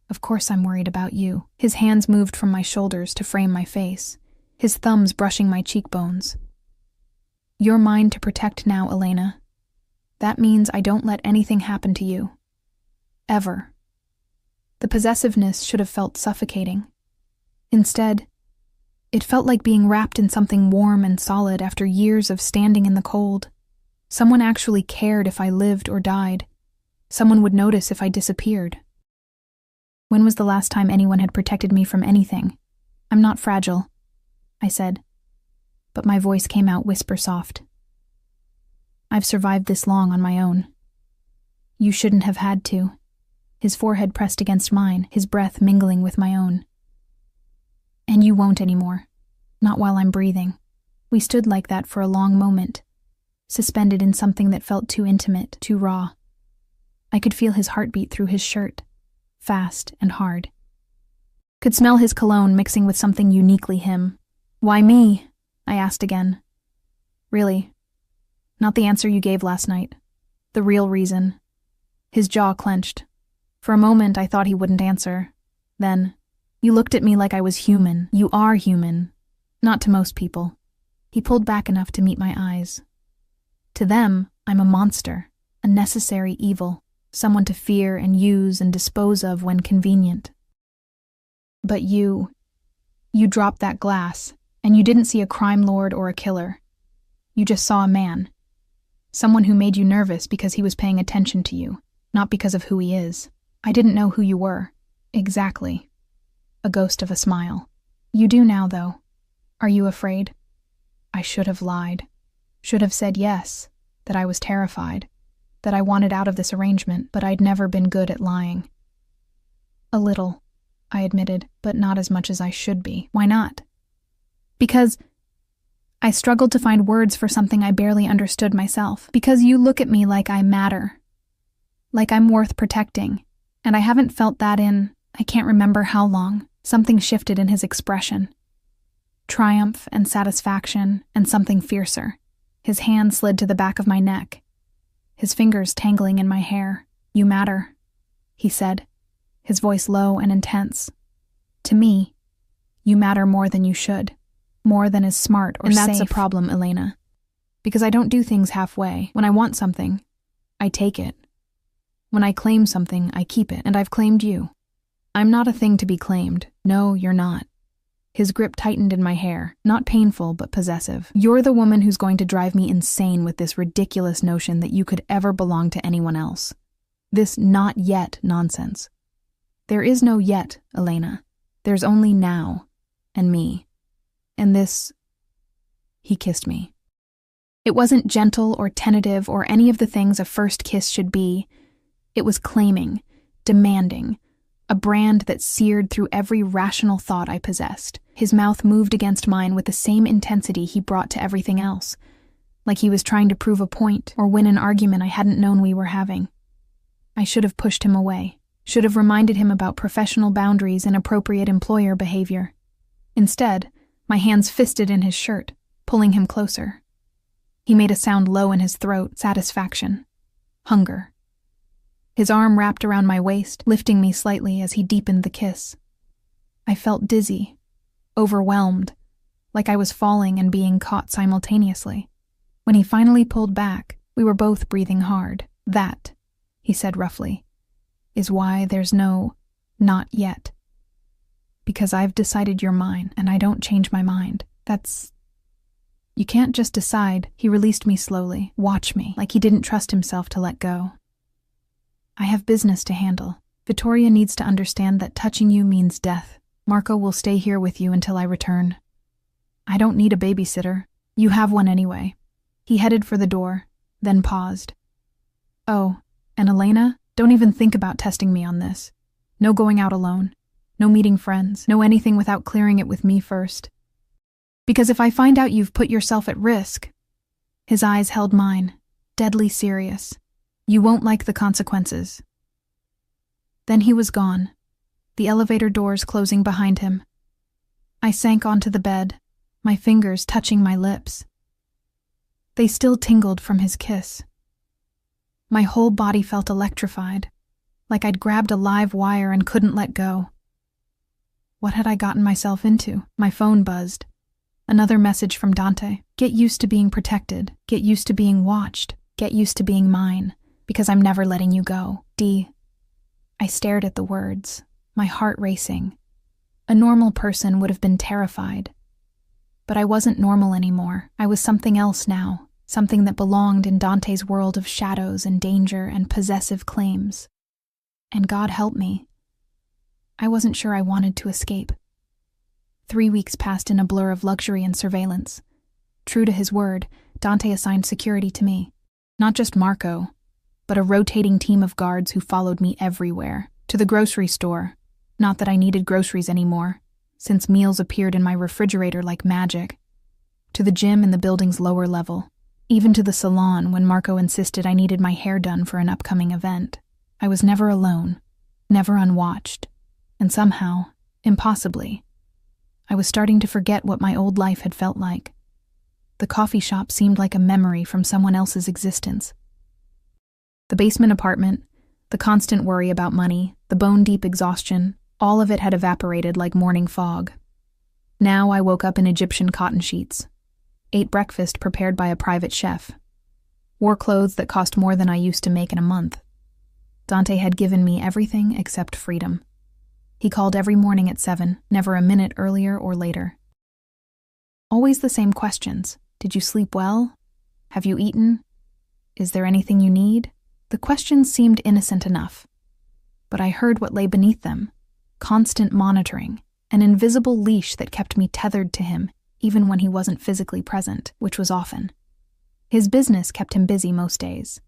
"Of course I'm worried about you." His hands moved from my shoulders to frame my face, his thumbs brushing my cheekbones. "You're mine to protect now, Elena. That means I don't let anything happen to you. Ever." The possessiveness should have felt suffocating. Instead, it felt like being wrapped in something warm and solid after years of standing in the cold. Someone actually cared if I lived or died. Someone would notice if I disappeared. When was the last time anyone had protected me from anything? "I'm not fragile," I said, but my voice came out whisper soft. "I've survived this long on my own. You shouldn't have had to." His forehead pressed against mine, his breath mingling with my own. "And you won't anymore. Not while I'm breathing." We stood like that for a long moment, suspended in something that felt too intimate, too raw. I could feel his heartbeat through his shirt, fast and hard. Could smell his cologne mixing with something uniquely him. "Why me?" I asked again. "Really, not the answer you gave last night. The real reason." His jaw clenched. For a moment I thought he wouldn't answer. Then, "You looked at me like I was human. You are human. Not to most people." He pulled back enough to meet my eyes. "To them, I'm a monster, a necessary evil, someone to fear and use and dispose of when convenient. But you dropped that glass, and you didn't see a crime lord or a killer. You just saw a man. Someone who made you nervous because he was paying attention to you, not because of who he is. I didn't know who you were. Exactly." A ghost of a smile. "You do now, though. Are you afraid?" I should have lied. Should have said yes, that I was terrified, that I wanted out of this arrangement, but I'd never been good at lying. "A little," I admitted, "but not as much as I should be." "Why not?" "Because—" I struggled to find words for something I barely understood myself. "Because you look at me like I matter. Like I'm worth protecting. And I haven't felt that in, I can't remember how long." Something shifted in his expression. Triumph and satisfaction and something fiercer. His hand slid to the back of my neck, his fingers tangling in my hair. "You matter," he said, his voice low and intense. "To me, you matter more than you should, more than is smart or safe. And that's a problem, Elena. Because I don't do things halfway. When I want something, I take it. When I claim something, I keep it, and I've claimed you. I'm not a thing to be claimed. No, you're not. His grip tightened in my hair, not painful, but possessive. You're the woman who's going to drive me insane with this ridiculous notion that you could ever belong to anyone else. This not yet nonsense. There is no yet, Elena. There's only now, and me. And this... He kissed me. It wasn't gentle or tentative or any of the things a first kiss should be. It was claiming, demanding, a brand that seared through every rational thought I possessed. His mouth moved against mine with the same intensity he brought to everything else, like he was trying to prove a point or win an argument I hadn't known we were having. I should have pushed him away, should have reminded him about professional boundaries and appropriate employer behavior. Instead, my hands fisted in his shirt, pulling him closer. He made a sound low in his throat, satisfaction, hunger. His arm wrapped around my waist, lifting me slightly as he deepened the kiss. I felt dizzy, overwhelmed, like I was falling and being caught simultaneously. When he finally pulled back, we were both breathing hard. That, he said roughly, is why there's no not yet. Because I've decided you're mine, and I don't change my mind. You can't just decide. He released me slowly, watch me, like he didn't trust himself to let go. I have business to handle. Vittoria needs to understand that touching you means death. Marco will stay here with you until I return. I don't need a babysitter. You have one anyway. He headed for the door, then paused. Oh, and Elena, don't even think about testing me on this. No going out alone. No meeting friends. No anything without clearing it with me first. Because if I find out you've put yourself at risk... His eyes held mine, deadly serious. You won't like the consequences. Then he was gone, the elevator doors closing behind him. I sank onto the bed, my fingers touching my lips. They still tingled from his kiss. My whole body felt electrified, like I'd grabbed a live wire and couldn't let go. What had I gotten myself into? My phone buzzed. Another message from Dante. Get used to being protected. Get used to being watched. Get used to being mine. Because I'm never letting you go. D. I stared at the words, my heart racing. A normal person would have been terrified. But I wasn't normal anymore. I was something else now, something that belonged in Dante's world of shadows and danger and possessive claims. And God help me. I wasn't sure I wanted to escape. 3 weeks passed in a blur of luxury and surveillance. True to his word, Dante assigned security to me. Not just Marco, but a rotating team of guards who followed me everywhere. To the grocery store. Not that I needed groceries anymore, since meals appeared in my refrigerator like magic. To the gym in the building's lower level. Even to the salon when Marco insisted I needed my hair done for an upcoming event. I was never alone, never unwatched. And somehow, impossibly, I was starting to forget what my old life had felt like. The coffee shop seemed like a memory from someone else's existence. The basement apartment, the constant worry about money, the bone-deep exhaustion, all of it had evaporated like morning fog. Now I woke up in Egyptian cotton sheets, ate breakfast prepared by a private chef, wore clothes that cost more than I used to make in a month. Dante had given me everything except freedom. He called every morning at 7, never a minute earlier or later. Always the same questions. Did you sleep well? Have you eaten? Is there anything you need? The questions seemed innocent enough, but I heard what lay beneath them. Constant monitoring, an invisible leash that kept me tethered to him, even when he wasn't physically present, which was often. His business kept him busy most days.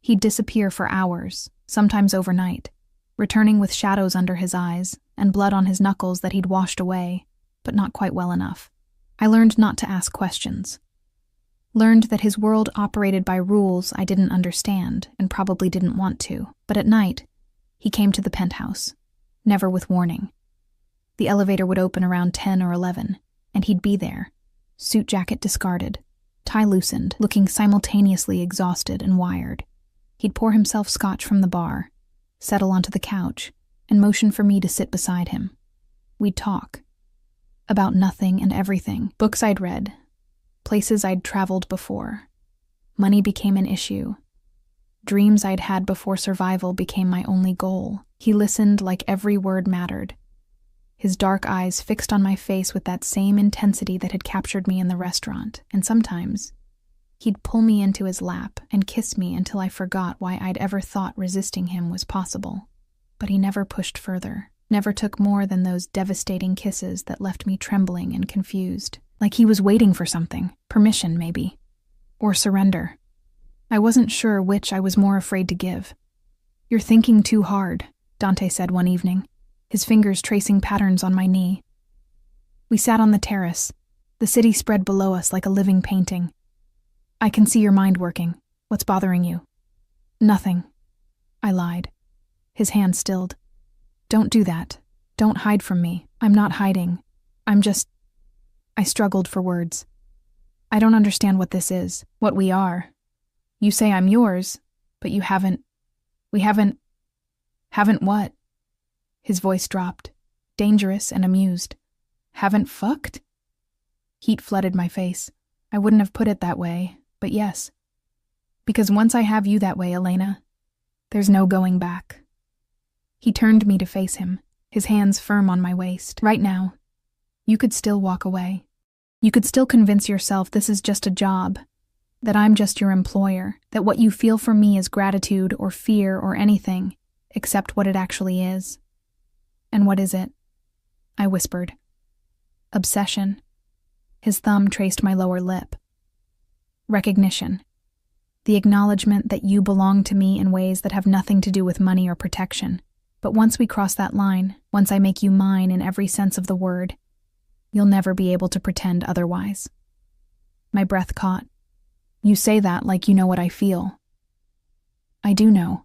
He'd disappear for hours, sometimes overnight, returning with shadows under his eyes and blood on his knuckles that he'd washed away, but not quite well enough. I learned not to ask questions. Learned that his world operated by rules I didn't understand and probably didn't want to, but at night, he came to the penthouse, never with warning. The elevator would open around 10 or 11, and he'd be there, suit jacket discarded, tie loosened, looking simultaneously exhausted and wired. He'd pour himself scotch from the bar, settle onto the couch, and motion for me to sit beside him. We'd talk. About nothing and everything, books I'd read, places I'd traveled before. Money became an issue. Dreams I'd had before survival became my only goal. He listened like every word mattered. His dark eyes fixed on my face with that same intensity that had captured me in the restaurant, and sometimes he'd pull me into his lap and kiss me until I forgot why I'd ever thought resisting him was possible. But he never pushed further, never took more than those devastating kisses that left me trembling and confused, like he was waiting for something, permission maybe, or surrender. I wasn't sure which I was more afraid to give. "You're thinking too hard," Dante said one evening, his fingers tracing patterns on my knee. We sat on the terrace, the city spread below us like a living painting. "I can see your mind working. What's bothering you?" "Nothing," I lied. His hand stilled. "Don't do that. Don't hide from me. I'm not hiding. I'm just—" I struggled for words. "I don't understand what this is, what we are. You say I'm yours, but you haven't— we haven't— haven't what?" His voice dropped, dangerous and amused. "Haven't fucked?" Heat flooded my face. I wouldn't have put it that way, but yes. Because once I have you that way, Elena, there's no going back. He turned me to face him, his hands firm on my waist. "Right now, you could still walk away. You could still convince yourself this is just a job, that I'm just your employer, that what you feel for me is gratitude or fear or anything, except what it actually is." "And what is it?" I whispered. "Obsession." His thumb traced my lower lip. "Recognition. The acknowledgement that you belong to me in ways that have nothing to do with money or protection. But once we cross that line, once I make you mine in every sense of the word, you'll never be able to pretend otherwise." My breath caught. "You say that like you know what I feel." "I do know."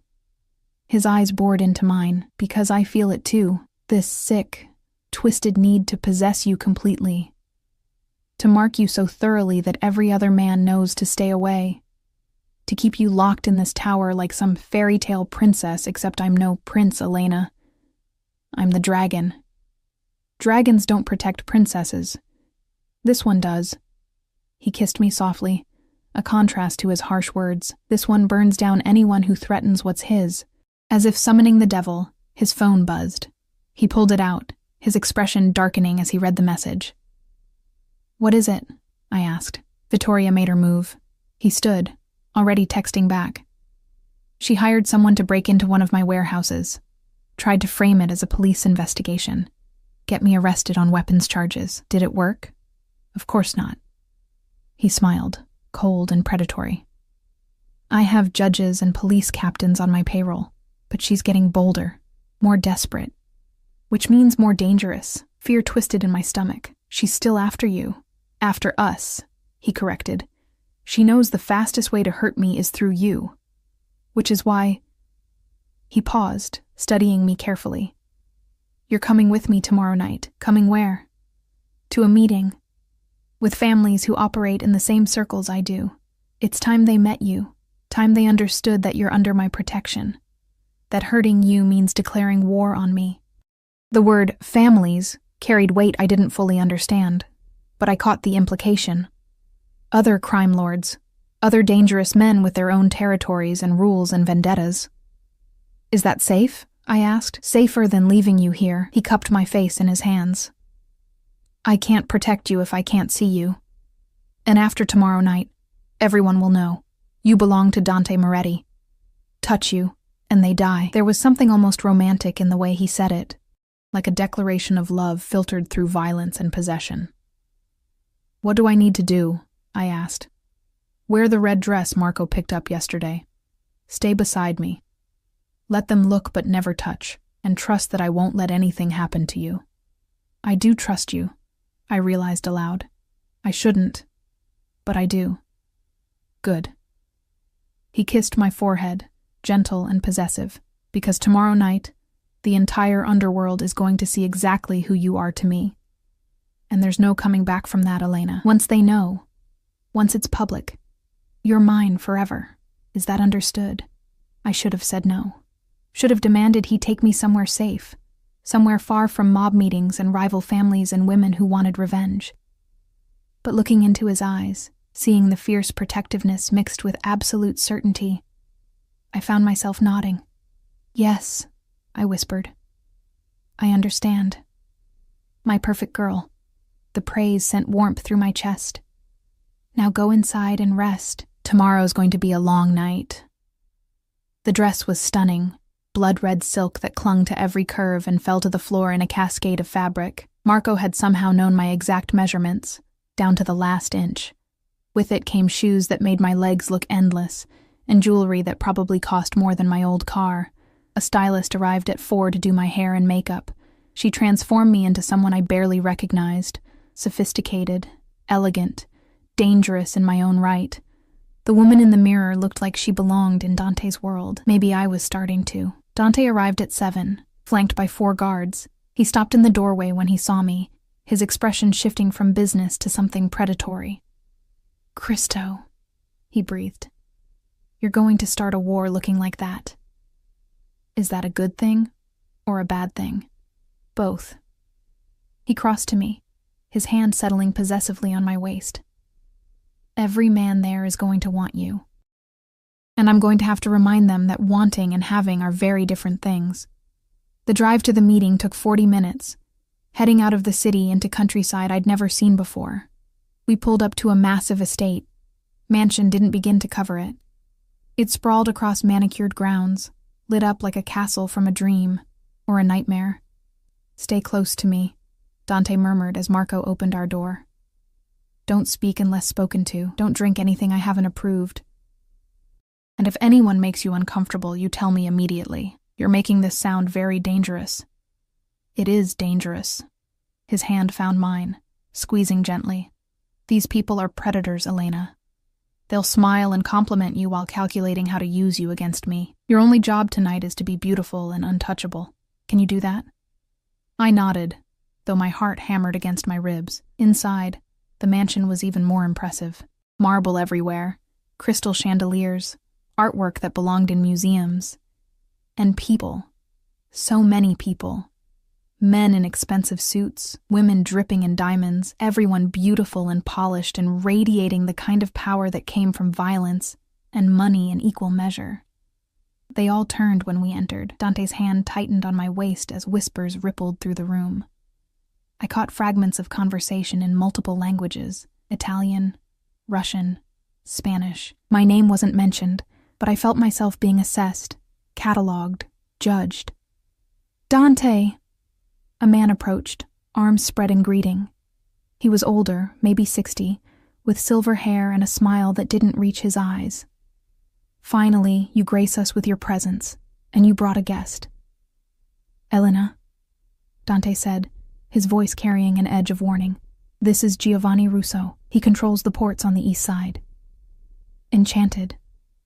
His eyes bored into mine, because I feel it too, this sick, twisted need to possess you completely. To mark you so thoroughly that every other man knows to stay away. To keep you locked in this tower like some fairy tale princess, except I'm no prince, Elena. I'm the dragon. Dragons don't protect princesses. This one does. He kissed me softly, a contrast to his harsh words. This one burns down anyone who threatens what's his. As if summoning the devil, his phone buzzed. He pulled it out, his expression darkening as he read the message. "What is it?" I asked. Vittoria made her move. He stood, already texting back. "She hired someone to break into one of my warehouses. Tried to frame it as a police investigation. Get me arrested on weapons charges. Did it work? Of course not." He smiled, cold and predatory. "I have judges and police captains on my payroll, but she's getting bolder, more desperate. Which means more dangerous, fear twisted in my stomach. She's still after you. After us," he corrected. "She knows the fastest way to hurt me is through you. Which is why—" He paused, studying me carefully. "You're coming with me tomorrow night. Coming where?" "To a meeting. With families who operate in the same circles I do. It's time they met you. Time they understood that you're under my protection. That hurting you means declaring war on me." The word families carried weight I didn't fully understand, but I caught the implication. Other crime lords, other dangerous men with their own territories and rules and vendettas. "Is that safe?" I asked. "Safer than leaving you here." He cupped my face in his hands. "I can't protect you if I can't see you. And after tomorrow night, everyone will know. You belong to Dante Moretti. Touch you, and they die." There was something almost romantic in the way he said it, like a declaration of love filtered through violence and possession. "What do I need to do?" I asked. "Wear the red dress Marco picked up yesterday. Stay beside me. Let them look but never touch, and trust that I won't let anything happen to you." "I do trust you," I realized aloud. "I shouldn't, but I do." "Good." He kissed my forehead, gentle and possessive, "Because tomorrow night, the entire underworld is going to see exactly who you are to me. And there's no coming back from that, Elena. Once they know, once it's public, you're mine forever. Is that understood?" I should have said no. Should have demanded he take me somewhere safe, somewhere far from mob meetings and rival families and women who wanted revenge. But looking into his eyes, seeing the fierce protectiveness mixed with absolute certainty. I found myself nodding. "Yes," I whispered. "I understand." My perfect girl. The praise sent warmth through my chest. "Now go inside and rest. Tomorrow's going to be a long night." The dress was stunning, blood-red silk that clung to every curve and fell to the floor in a cascade of fabric. Marco had somehow known my exact measurements, down to the last inch. With it came shoes that made my legs look endless, and jewelry that probably cost more than my old car. A stylist arrived at 4 to do my hair and makeup. She transformed me into someone I barely recognized, sophisticated, elegant, dangerous in my own right. The woman in the mirror looked like she belonged in Dante's world. Maybe I was starting to. Dante arrived at 7, flanked by 4 guards. He stopped in the doorway when he saw me, his expression shifting from business to something predatory. "Cristo," he breathed. "You're going to start a war looking like that. Is that a good thing or a bad thing?" "Both." He crossed to me, his hand settling possessively on my waist. "Every man there is going to want you. And I'm going to have to remind them that wanting and having are very different things." The drive to the meeting took 40 minutes, heading out of the city into countryside I'd never seen before. We pulled up to a massive estate. Mansion didn't begin to cover it. It sprawled across manicured grounds, lit up like a castle from a dream, or a nightmare. "Stay close to me," Dante murmured as Marco opened our door. "Don't speak unless spoken to. Don't drink anything I haven't approved. And if anyone makes you uncomfortable, you tell me immediately. You're making this sound very dangerous." "It is dangerous." His hand found mine, squeezing gently. "These people are predators, Elena. They'll smile and compliment you while calculating how to use you against me. Your only job tonight is to be beautiful and untouchable. Can you do that?" I nodded, though my heart hammered against my ribs. Inside, the mansion was even more impressive. Marble everywhere, crystal chandeliers, artwork that belonged in museums. And people. So many people. Men in expensive suits, women dripping in diamonds, everyone beautiful and polished and radiating the kind of power that came from violence and money in equal measure. They all turned when we entered. Dante's hand tightened on my waist as whispers rippled through the room. I caught fragments of conversation in multiple languages: Italian, Russian, Spanish. My name wasn't mentioned, but I felt myself being assessed, catalogued, judged. "Dante!" A man approached, arms spread in greeting. He was older, maybe 60, with silver hair and a smile that didn't reach his eyes. "Finally, you grace us with your presence, and you brought a guest." "Elena," Dante said, his voice carrying an edge of warning. "This is Giovanni Russo. He controls the ports on the east side." "Enchanted,"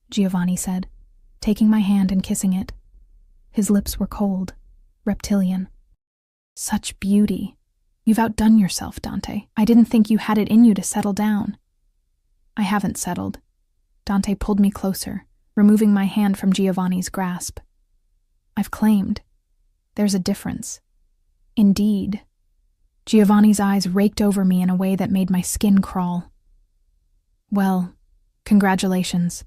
Giovanni said, taking my hand and kissing it. His lips were cold, reptilian. "Such beauty. You've outdone yourself, Dante. I didn't think you had it in you to settle down." "I haven't settled." Dante pulled me closer, removing my hand from Giovanni's grasp. "I've claimed. There's a difference." "Indeed." Giovanni's eyes raked over me in a way that made my skin crawl. "Well, congratulations.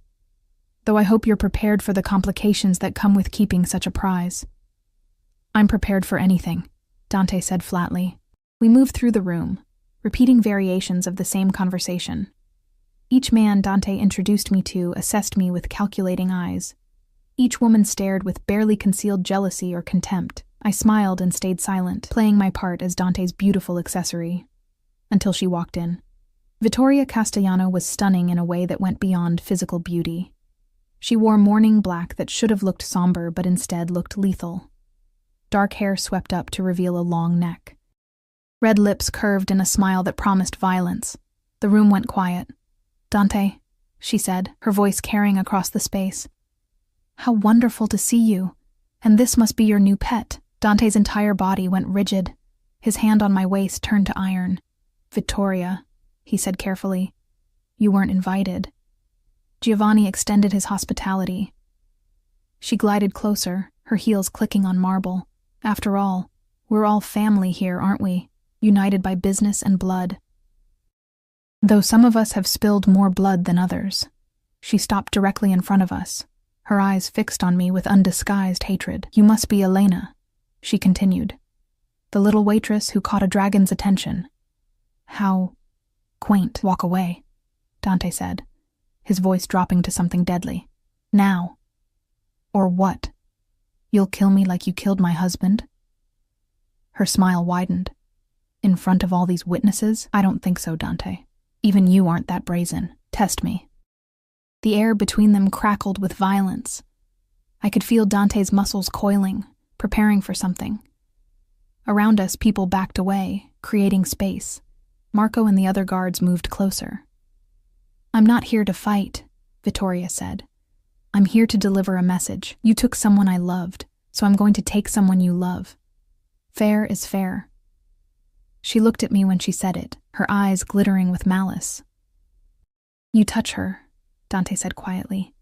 Though I hope you're prepared for the complications that come with keeping such a prize." "I'm prepared for anything," Dante said flatly. We moved through the room, repeating variations of the same conversation. Each man Dante introduced me to assessed me with calculating eyes. Each woman stared with barely concealed jealousy or contempt. I smiled and stayed silent, playing my part as Dante's beautiful accessory, until she walked in. Vittoria Castellano was stunning in a way that went beyond physical beauty. She wore mourning black that should have looked somber but instead looked lethal. Dark hair swept up to reveal a long neck. Red lips curved in a smile that promised violence. The room went quiet. "Dante," she said, her voice carrying across the space. "How wonderful to see you. And this must be your new pet." Dante's entire body went rigid. His hand on my waist turned to iron. "Vittoria," he said carefully, "you weren't invited." Giovanni extended his hospitality. She glided closer, her heels clicking on marble. "After all, we're all family here, aren't we? United by business and blood." Though some of us have spilled more blood than others. She stopped directly in front of us, her eyes fixed on me with undisguised hatred. You must be Elena, she continued. The little waitress who caught a dragon's attention. How quaint. Walk away, Dante said, his voice dropping to something deadly. Now. Or what? You'll kill me like you killed my husband? Her smile widened. In front of all these witnesses? I don't think so, Dante. Even you aren't that brazen. Test me. The air between them crackled with violence. I could feel Dante's muscles coiling, preparing for something. Around us, people backed away, creating space. Marco and the other guards moved closer. I'm not here to fight, Vittoria said. I'm here to deliver a message. You took someone I loved, so I'm going to take someone you love. Fair is fair. She looked at me when she said it, her eyes glittering with malice. You touch her, Dante said quietly,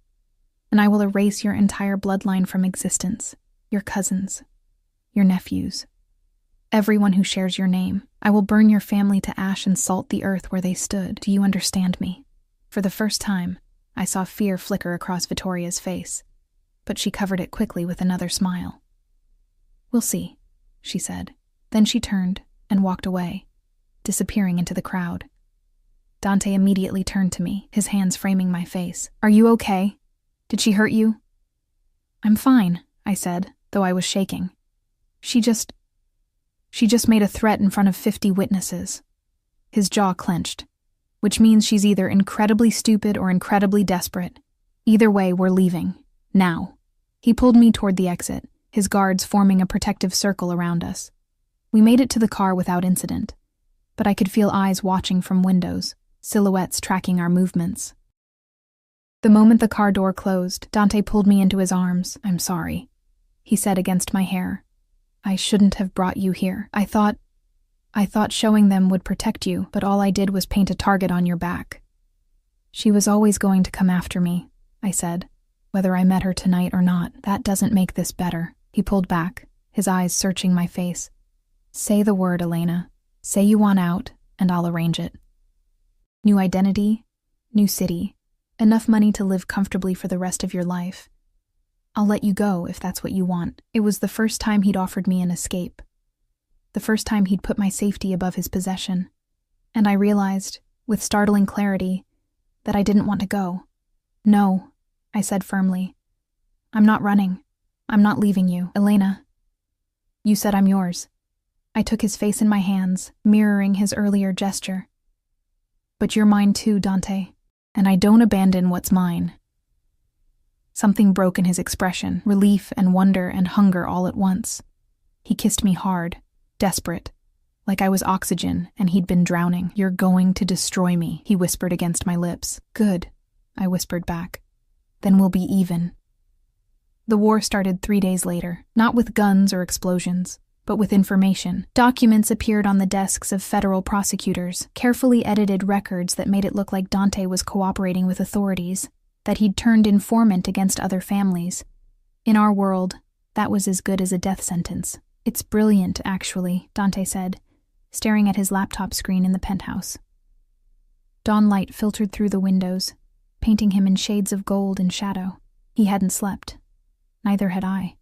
and I will erase your entire bloodline from existence, your cousins, your nephews, everyone who shares your name. I will burn your family to ash and salt the earth where they stood. Do you understand me? For the first time, I saw fear flicker across Vittoria's face, but she covered it quickly with another smile. We'll see, she said. Then she turned and walked away, disappearing into the crowd. Dante immediately turned to me, his hands framing my face. Are you okay? Did she hurt you? I'm fine, I said, though I was shaking. She just made a threat in front of 50 witnesses. His jaw clenched, which means she's either incredibly stupid or incredibly desperate. Either way, we're leaving. Now. He pulled me toward the exit, his guards forming a protective circle around us. We made it to the car without incident, but I could feel eyes watching from windows, silhouettes tracking our movements. The moment the car door closed, Dante pulled me into his arms. I'm sorry, he said against my hair. I shouldn't have brought you here. I thought showing them would protect you, but all I did was paint a target on your back. She was always going to come after me, I said, whether I met her tonight or not. That doesn't make this better. He pulled back, his eyes searching my face. Say the word, Elena. Say you want out, and I'll arrange it. New identity, new city, enough money to live comfortably for the rest of your life. I'll let you go if that's what you want. It was the first time he'd offered me an escape. The first time he'd put my safety above his possession. And I realized, with startling clarity, that I didn't want to go. No, I said firmly. I'm not running. I'm not leaving you, Elena. You said I'm yours. I took his face in my hands, mirroring his earlier gesture. But you're mine too, Dante, and I don't abandon what's mine. Something broke in his expression, relief and wonder and hunger all at once. He kissed me hard, desperate, like I was oxygen and he'd been drowning. You're going to destroy me, he whispered against my lips. Good, I whispered back. Then we'll be even. The war started 3 days later, not with guns or explosions, but with information. Documents appeared on the desks of federal prosecutors, carefully edited records that made it look like Dante was cooperating with authorities, that he'd turned informant against other families. In our world, that was as good as a death sentence. It's brilliant, actually, Dante said, staring at his laptop screen in the penthouse. Dawn light filtered through the windows, painting him in shades of gold and shadow. He hadn't slept. Neither had I.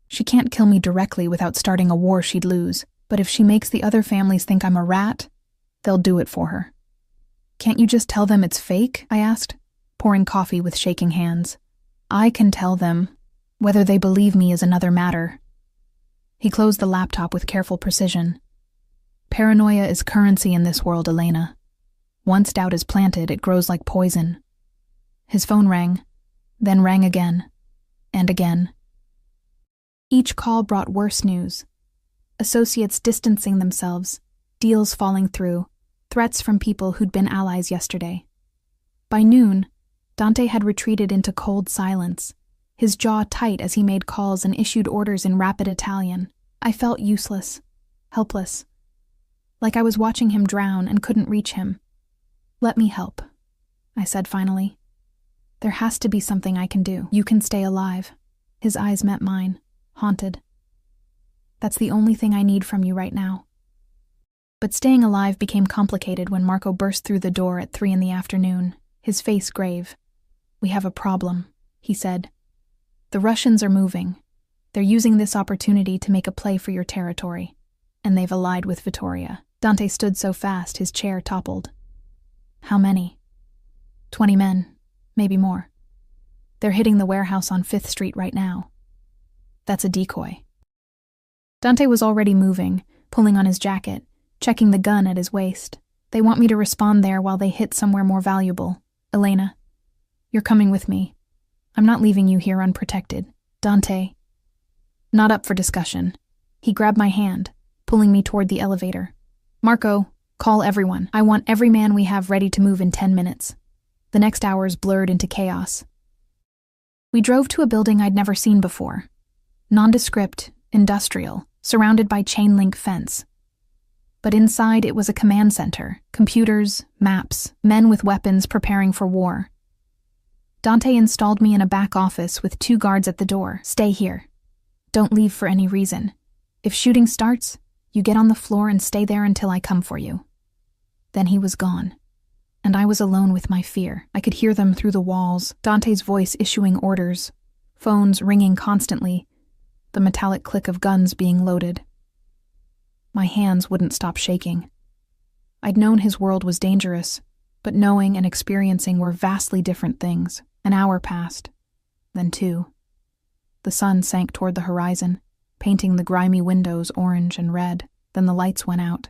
She can't kill me directly without starting a war she'd lose, but if she makes the other families think I'm a rat, they'll do it for her. Can't you just tell them it's fake? I asked, pouring coffee with shaking hands. I can tell them. Whether they believe me is another matter. He closed the laptop with careful precision. Paranoia is currency in this world, Elena. Once doubt is planted, it grows like poison. His phone rang, then rang again, and again. Each call brought worse news. Associates distancing themselves, deals falling through, threats from people who'd been allies yesterday. By noon, Dante had retreated into cold silence, his jaw tight as he made calls and issued orders in rapid Italian. I felt useless, helpless, like I was watching him drown and couldn't reach him. Let me help, I said finally. There has to be something I can do. You can stay alive. His eyes met mine, haunted. That's the only thing I need from you right now. But staying alive became complicated when Marco burst through the door at 3 in the afternoon, his face grave. "We have a problem," he said. "The Russians are moving. They're using this opportunity to make a play for your territory, and they've allied with Vittoria." Dante stood so fast his chair toppled. "How many?" 20 men, maybe more. They're hitting the warehouse on 5th Street right now. That's a decoy." Dante was already moving, pulling on his jacket, checking the gun at his waist. "They want me to respond there while they hit somewhere more valuable. Elena, you're coming with me. I'm not leaving you here unprotected." Dante, not up for discussion. He grabbed my hand, pulling me toward the elevator. "Marco, call everyone. I want every man we have ready to move in 10 minutes. The next hours blurred into chaos." We drove to a building I'd never seen before. Nondescript, industrial, surrounded by chain-link fence. But inside it was a command center, computers, maps, men with weapons preparing for war. Dante installed me in a back office with 2 guards at the door. "Stay here. Don't leave for any reason. If shooting starts, you get on the floor and stay there until I come for you." Then he was gone, and I was alone with my fear. I could hear them through the walls, Dante's voice issuing orders, phones ringing constantly, the metallic click of guns being loaded. My hands wouldn't stop shaking. I'd known his world was dangerous, but knowing and experiencing were vastly different things. An hour passed, then 2. The sun sank toward the horizon, painting the grimy windows orange and red. Then the lights went out.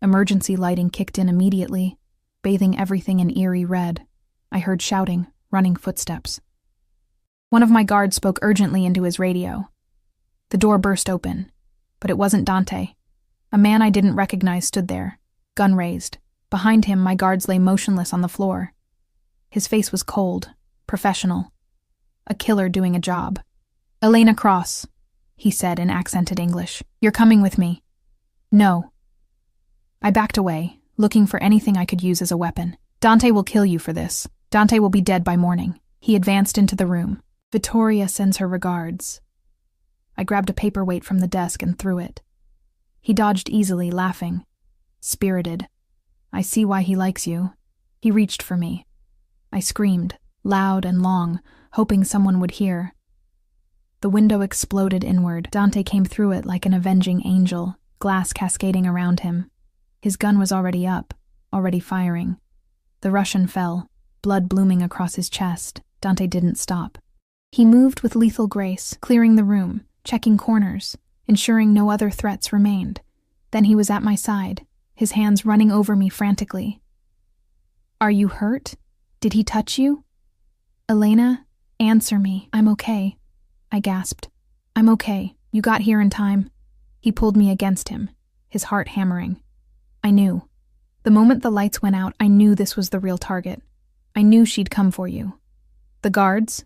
Emergency lighting kicked in immediately, bathing everything in eerie red. I heard shouting, running footsteps. One of my guards spoke urgently into his radio. The door burst open, but it wasn't Dante. A man I didn't recognize stood there, gun raised. Behind him, my guards lay motionless on the floor. His face was cold, professional. A killer doing a job. "Elena Cross," he said in accented English. "You're coming with me." "No." I backed away, looking for anything I could use as a weapon. "Dante will kill you for this. Dante will be dead by morning." He advanced into the room. "Vittoria sends her regards." I grabbed a paperweight from the desk and threw it. He dodged easily, laughing. Spirited. "I see why he likes you." He reached for me. I screamed, loud and long, hoping someone would hear. The window exploded inward. Dante came through it like an avenging angel, glass cascading around him. His gun was already up, already firing. The Russian fell, blood blooming across his chest. Dante didn't stop. He moved with lethal grace, clearing the room, checking corners, ensuring no other threats remained. Then he was at my side, his hands running over me frantically. "Are you hurt? Did he touch you?" "Elena, answer me. I'm okay," I gasped. "I'm okay. You got here in time." He pulled me against him, his heart hammering. I knew. The moment the lights went out, I knew this was the real target. I knew she'd come for you. The guards?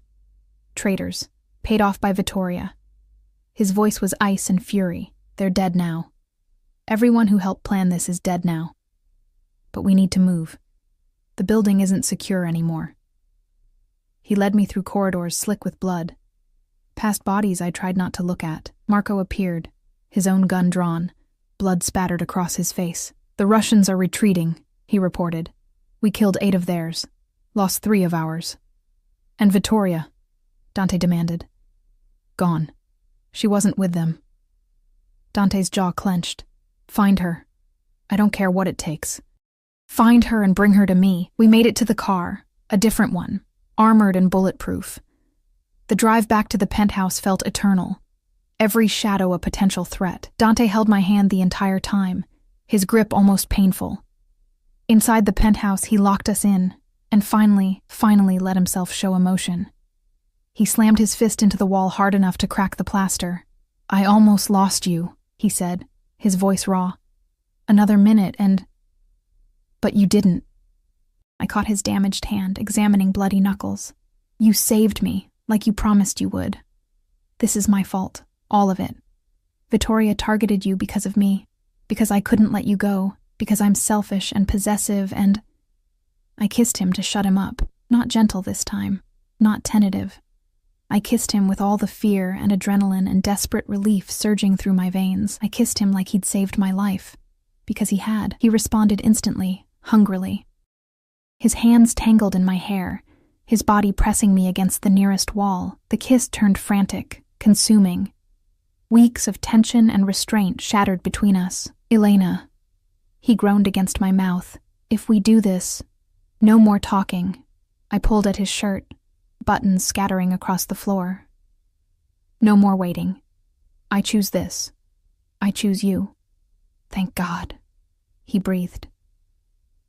Traitors, paid off by Vittoria. His voice was ice and fury. They're dead now. Everyone who helped plan this is dead now. But we need to move. The building isn't secure anymore. He led me through corridors slick with blood. Past bodies I tried not to look at. Marco appeared, his own gun drawn, blood spattered across his face. "The Russians are retreating," he reported. "We killed 8 of theirs, lost 3 of ours." "And Vittoria?" Dante demanded. "Gone. She wasn't with them." Dante's jaw clenched. "Find her. I don't care what it takes. Find her and bring her to me." We made it to the car, a different one, armored and bulletproof. The drive back to the penthouse felt eternal, every shadow a potential threat. Dante held my hand the entire time, his grip almost painful. Inside the penthouse, he locked us in, and finally let himself show emotion. He slammed his fist into the wall hard enough to crack the plaster. "I almost lost you," he said, his voice raw. "Another minute and—" "But you didn't." I caught his damaged hand, examining bloody knuckles. "You saved me, like you promised you would. This is my fault, all of it. Vittoria targeted you because of me, because I couldn't let you go, because I'm selfish and possessive and—" I kissed him to shut him up, not gentle this time, not tentative. I kissed him with all the fear and adrenaline and desperate relief surging through my veins. I kissed him like he'd saved my life. because he had. He responded instantly, hungrily. His hands tangled in my hair, his body pressing me against the nearest wall. The kiss turned frantic, consuming. Weeks of tension and restraint shattered between us. Elena. He groaned against my mouth. If we do this, no more talking. I pulled at his shirt, buttons scattering across the floor. No more waiting. I choose this. I choose you. Thank God. He breathed.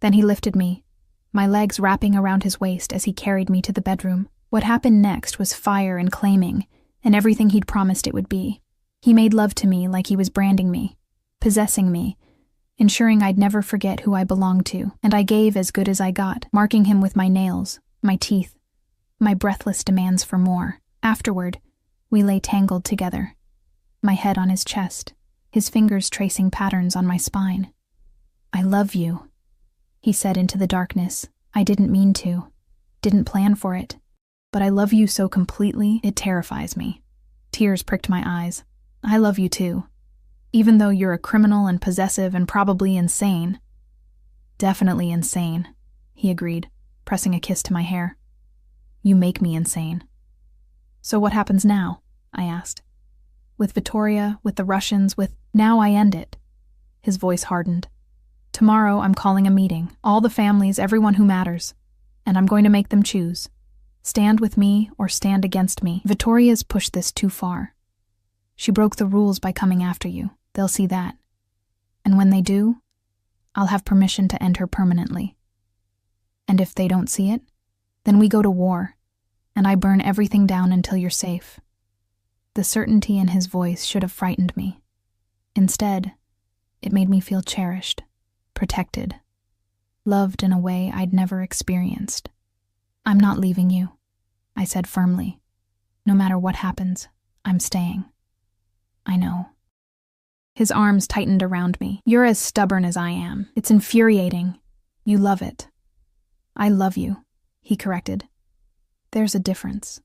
Then he lifted me, my legs wrapping around his waist as he carried me to the bedroom. What happened next was fire and claiming, and everything he'd promised it would be. He made love to me like he was branding me, possessing me, ensuring I'd never forget who I belonged to, and I gave as good as I got, marking him with my nails, my teeth, my breathless demands for more. Afterward, we lay tangled together, my head on his chest, his fingers tracing patterns on my spine. I love you, he said into the darkness. I didn't mean to, didn't plan for it, but I love you so completely it terrifies me. Tears pricked my eyes. I love you too, even though you're a criminal and possessive and probably insane. Definitely insane, he agreed, pressing a kiss to my hair. You make me insane. So what happens now? I asked. With Vittoria, with the Russians, now I end it. His voice hardened. Tomorrow I'm calling a meeting, all the families, everyone who matters, and I'm going to make them choose. Stand with me or stand against me. Vittoria's pushed this too far. She broke the rules by coming after you. They'll see that. And when they do, I'll have permission to end her permanently. And if they don't see it, then we go to war, and I burn everything down until you're safe. The certainty in his voice should have frightened me. Instead, it made me feel cherished, protected, loved in a way I'd never experienced. I'm not leaving you, I said firmly. No matter what happens, I'm staying. I know. His arms tightened around me. You're as stubborn as I am. It's infuriating. You love it. I love you, he corrected. There's a difference.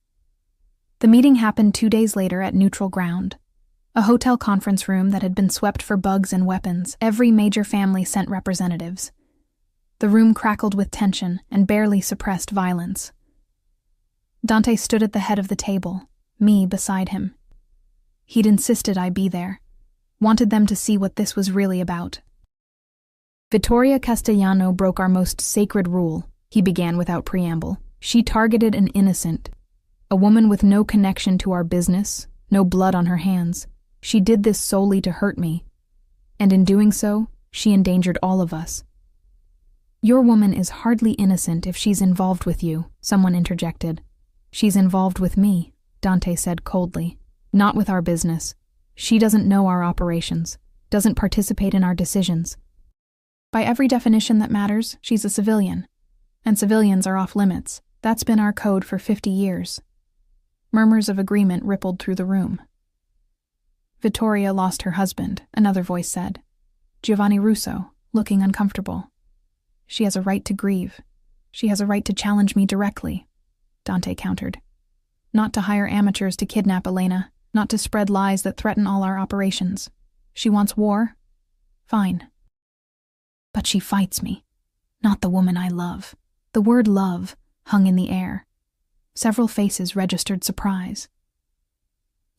The meeting happened 2 days later at neutral ground, a hotel conference room that had been swept for bugs and weapons. Every major family sent representatives. The room crackled with tension and barely suppressed violence. Dante stood at the head of the table, me beside him. He'd insisted I be there, wanted them to see what this was really about. Vittoria Castellano broke our most sacred rule, he began without preamble. She targeted an innocent, a woman with no connection to our business, no blood on her hands. She did this solely to hurt me, and in doing so, she endangered all of us. Your woman is hardly innocent if she's involved with you, someone interjected. She's involved with me, Dante said coldly. Not with our business. She doesn't know our operations, doesn't participate in our decisions. By every definition that matters, she's a civilian. And civilians are off limits. That's been our code for 50 years. Murmurs of agreement rippled through the room. Vittoria lost her husband, another voice said. Giovanni Russo, looking uncomfortable. She has a right to grieve. She has a right to challenge me directly, Dante countered. Not to hire amateurs to kidnap Elena, not to spread lies that threaten all our operations. She wants war? Fine. But she fights me, not the woman I love. The word love hung in the air. Several faces registered surprise.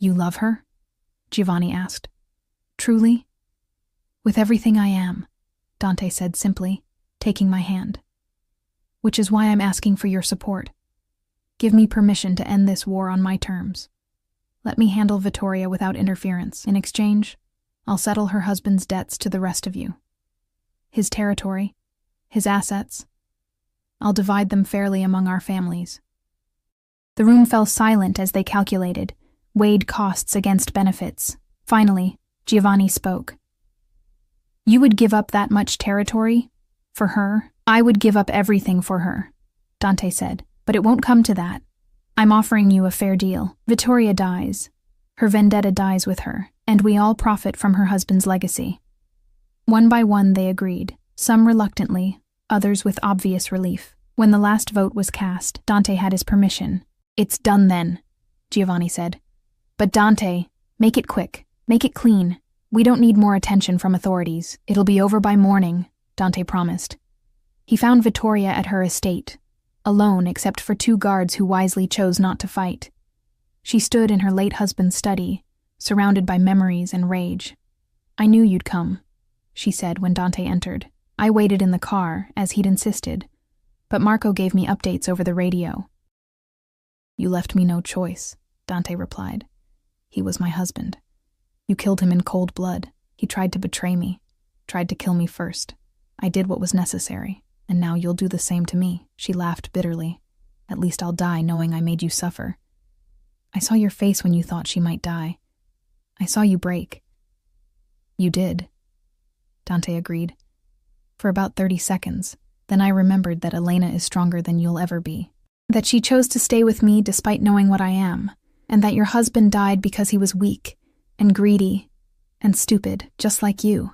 You love her? Giovanni asked. Truly? With everything I am, Dante said simply, taking my hand. Which is why I'm asking for your support. Give me permission to end this war on my terms. Let me handle Vittoria without interference. In exchange, I'll settle her husband's debts to the rest of you. His territory, his assets. I'll divide them fairly among our families. The room fell silent as they calculated, weighed costs against benefits. Finally, Giovanni spoke. You would give up that much territory? For her? I would give up everything for her, Dante said, but it won't come to that. I'm offering you a fair deal. Vittoria dies. Her vendetta dies with her, and we all profit from her husband's legacy. One by one they agreed, some reluctantly, others with obvious relief. When the last vote was cast, Dante had his permission. It's done then, Giovanni said. But Dante, make it quick, make it clean. We don't need more attention from authorities. It'll be over by morning, Dante promised. He found Vittoria at her estate, alone except for 2 guards who wisely chose not to fight. She stood in her late husband's study, surrounded by memories and rage. "I knew you'd come," she said when Dante entered. I waited in the car, as he'd insisted, but Marco gave me updates over the radio. "You left me no choice," Dante replied. "He was my husband. You killed him in cold blood. He tried to betray me, tried to kill me first. I did what was necessary, and now you'll do the same to me." She laughed bitterly. "At least I'll die knowing I made you suffer. I saw your face when you thought she might die. I saw you break." "You did," Dante agreed. "For about 30 seconds. Then I remembered that Elena is stronger than you'll ever be. That she chose to stay with me despite knowing what I am, and that your husband died because he was weak and greedy and stupid, just like you."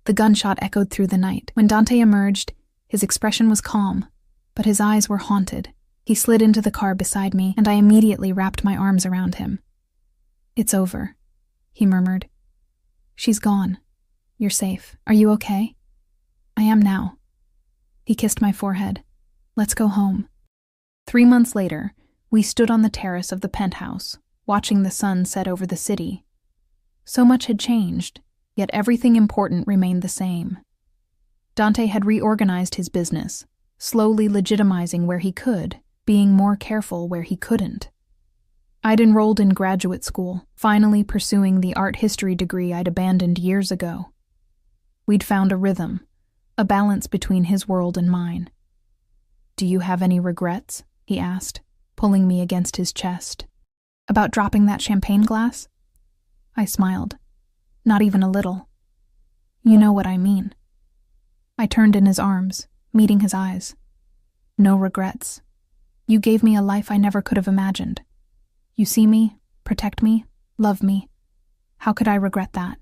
The gunshot echoed through the night. When Dante emerged, his expression was calm, but his eyes were haunted. He slid into the car beside me, and I immediately wrapped my arms around him. "It's over," he murmured. "She's gone. You're safe. Are you okay?" "I am now." He kissed my forehead. "Let's go home." 3 months later, we stood on the terrace of the penthouse, watching the sun set over the city. So much had changed, yet everything important remained the same. Dante had reorganized his business, slowly legitimizing where he could, being more careful where he couldn't. I'd enrolled in graduate school, finally pursuing the art history degree I'd abandoned years ago. We'd found a rhythm, a balance between his world and mine. "Do you have any regrets?" he asked, pulling me against his chest. "About dropping that champagne glass?" I smiled. "Not even a little. You know what I mean." I turned in his arms, meeting his eyes. "No regrets. You gave me a life I never could have imagined. You see me, protect me, love me. How could I regret that?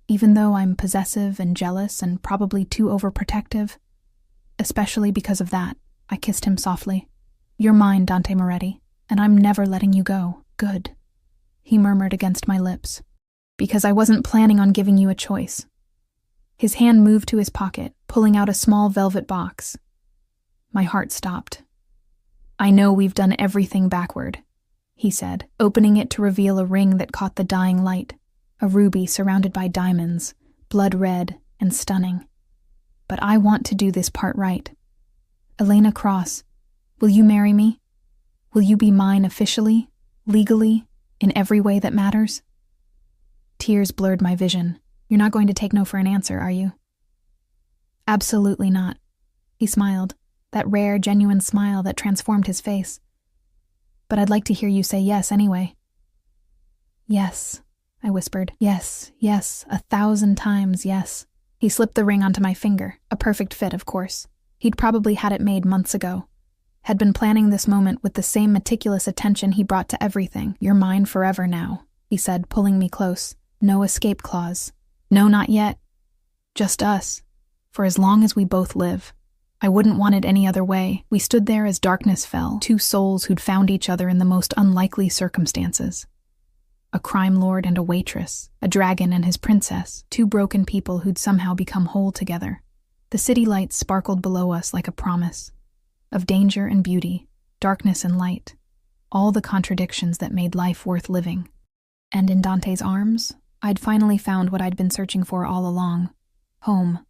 Even though I'm possessive and jealous and probably too overprotective. Especially because of that," I kissed him softly. "You're mine, Dante Moretti, and I'm never letting you go." "Good," he murmured against my lips. "Because I wasn't planning on giving you a choice." His hand moved to his pocket, pulling out a small velvet box. My heart stopped. "I know we've done everything backward," he said, opening it to reveal a ring that caught the dying light, a ruby surrounded by diamonds, blood red and stunning. "But I want to do this part right. Elena Cross, will you marry me? Will you be mine officially, legally, in every way that matters?" Tears blurred my vision. "You're not going to take no for an answer, are you?" "Absolutely not." He smiled, that rare, genuine smile that transformed his face. "But I'd like to hear you say yes anyway." "Yes," I whispered. "Yes, yes, 1,000 times yes." He slipped the ring onto my finger, a perfect fit, of course. He'd probably had it made months ago. Had been planning this moment with the same meticulous attention he brought to everything. "You're mine forever now," he said, pulling me close. "No escape clause. No, not yet. Just us. For as long as we both live. I wouldn't want it any other way." We stood there as darkness fell, 2 souls who'd found each other in the most unlikely circumstances. A crime lord and a waitress, a dragon and his princess, 2 broken people who'd somehow become whole together. The city lights sparkled below us like a promise. Of danger and beauty, darkness and light. All the contradictions that made life worth living. And in Dante's arms, I'd finally found what I'd been searching for all along. Home.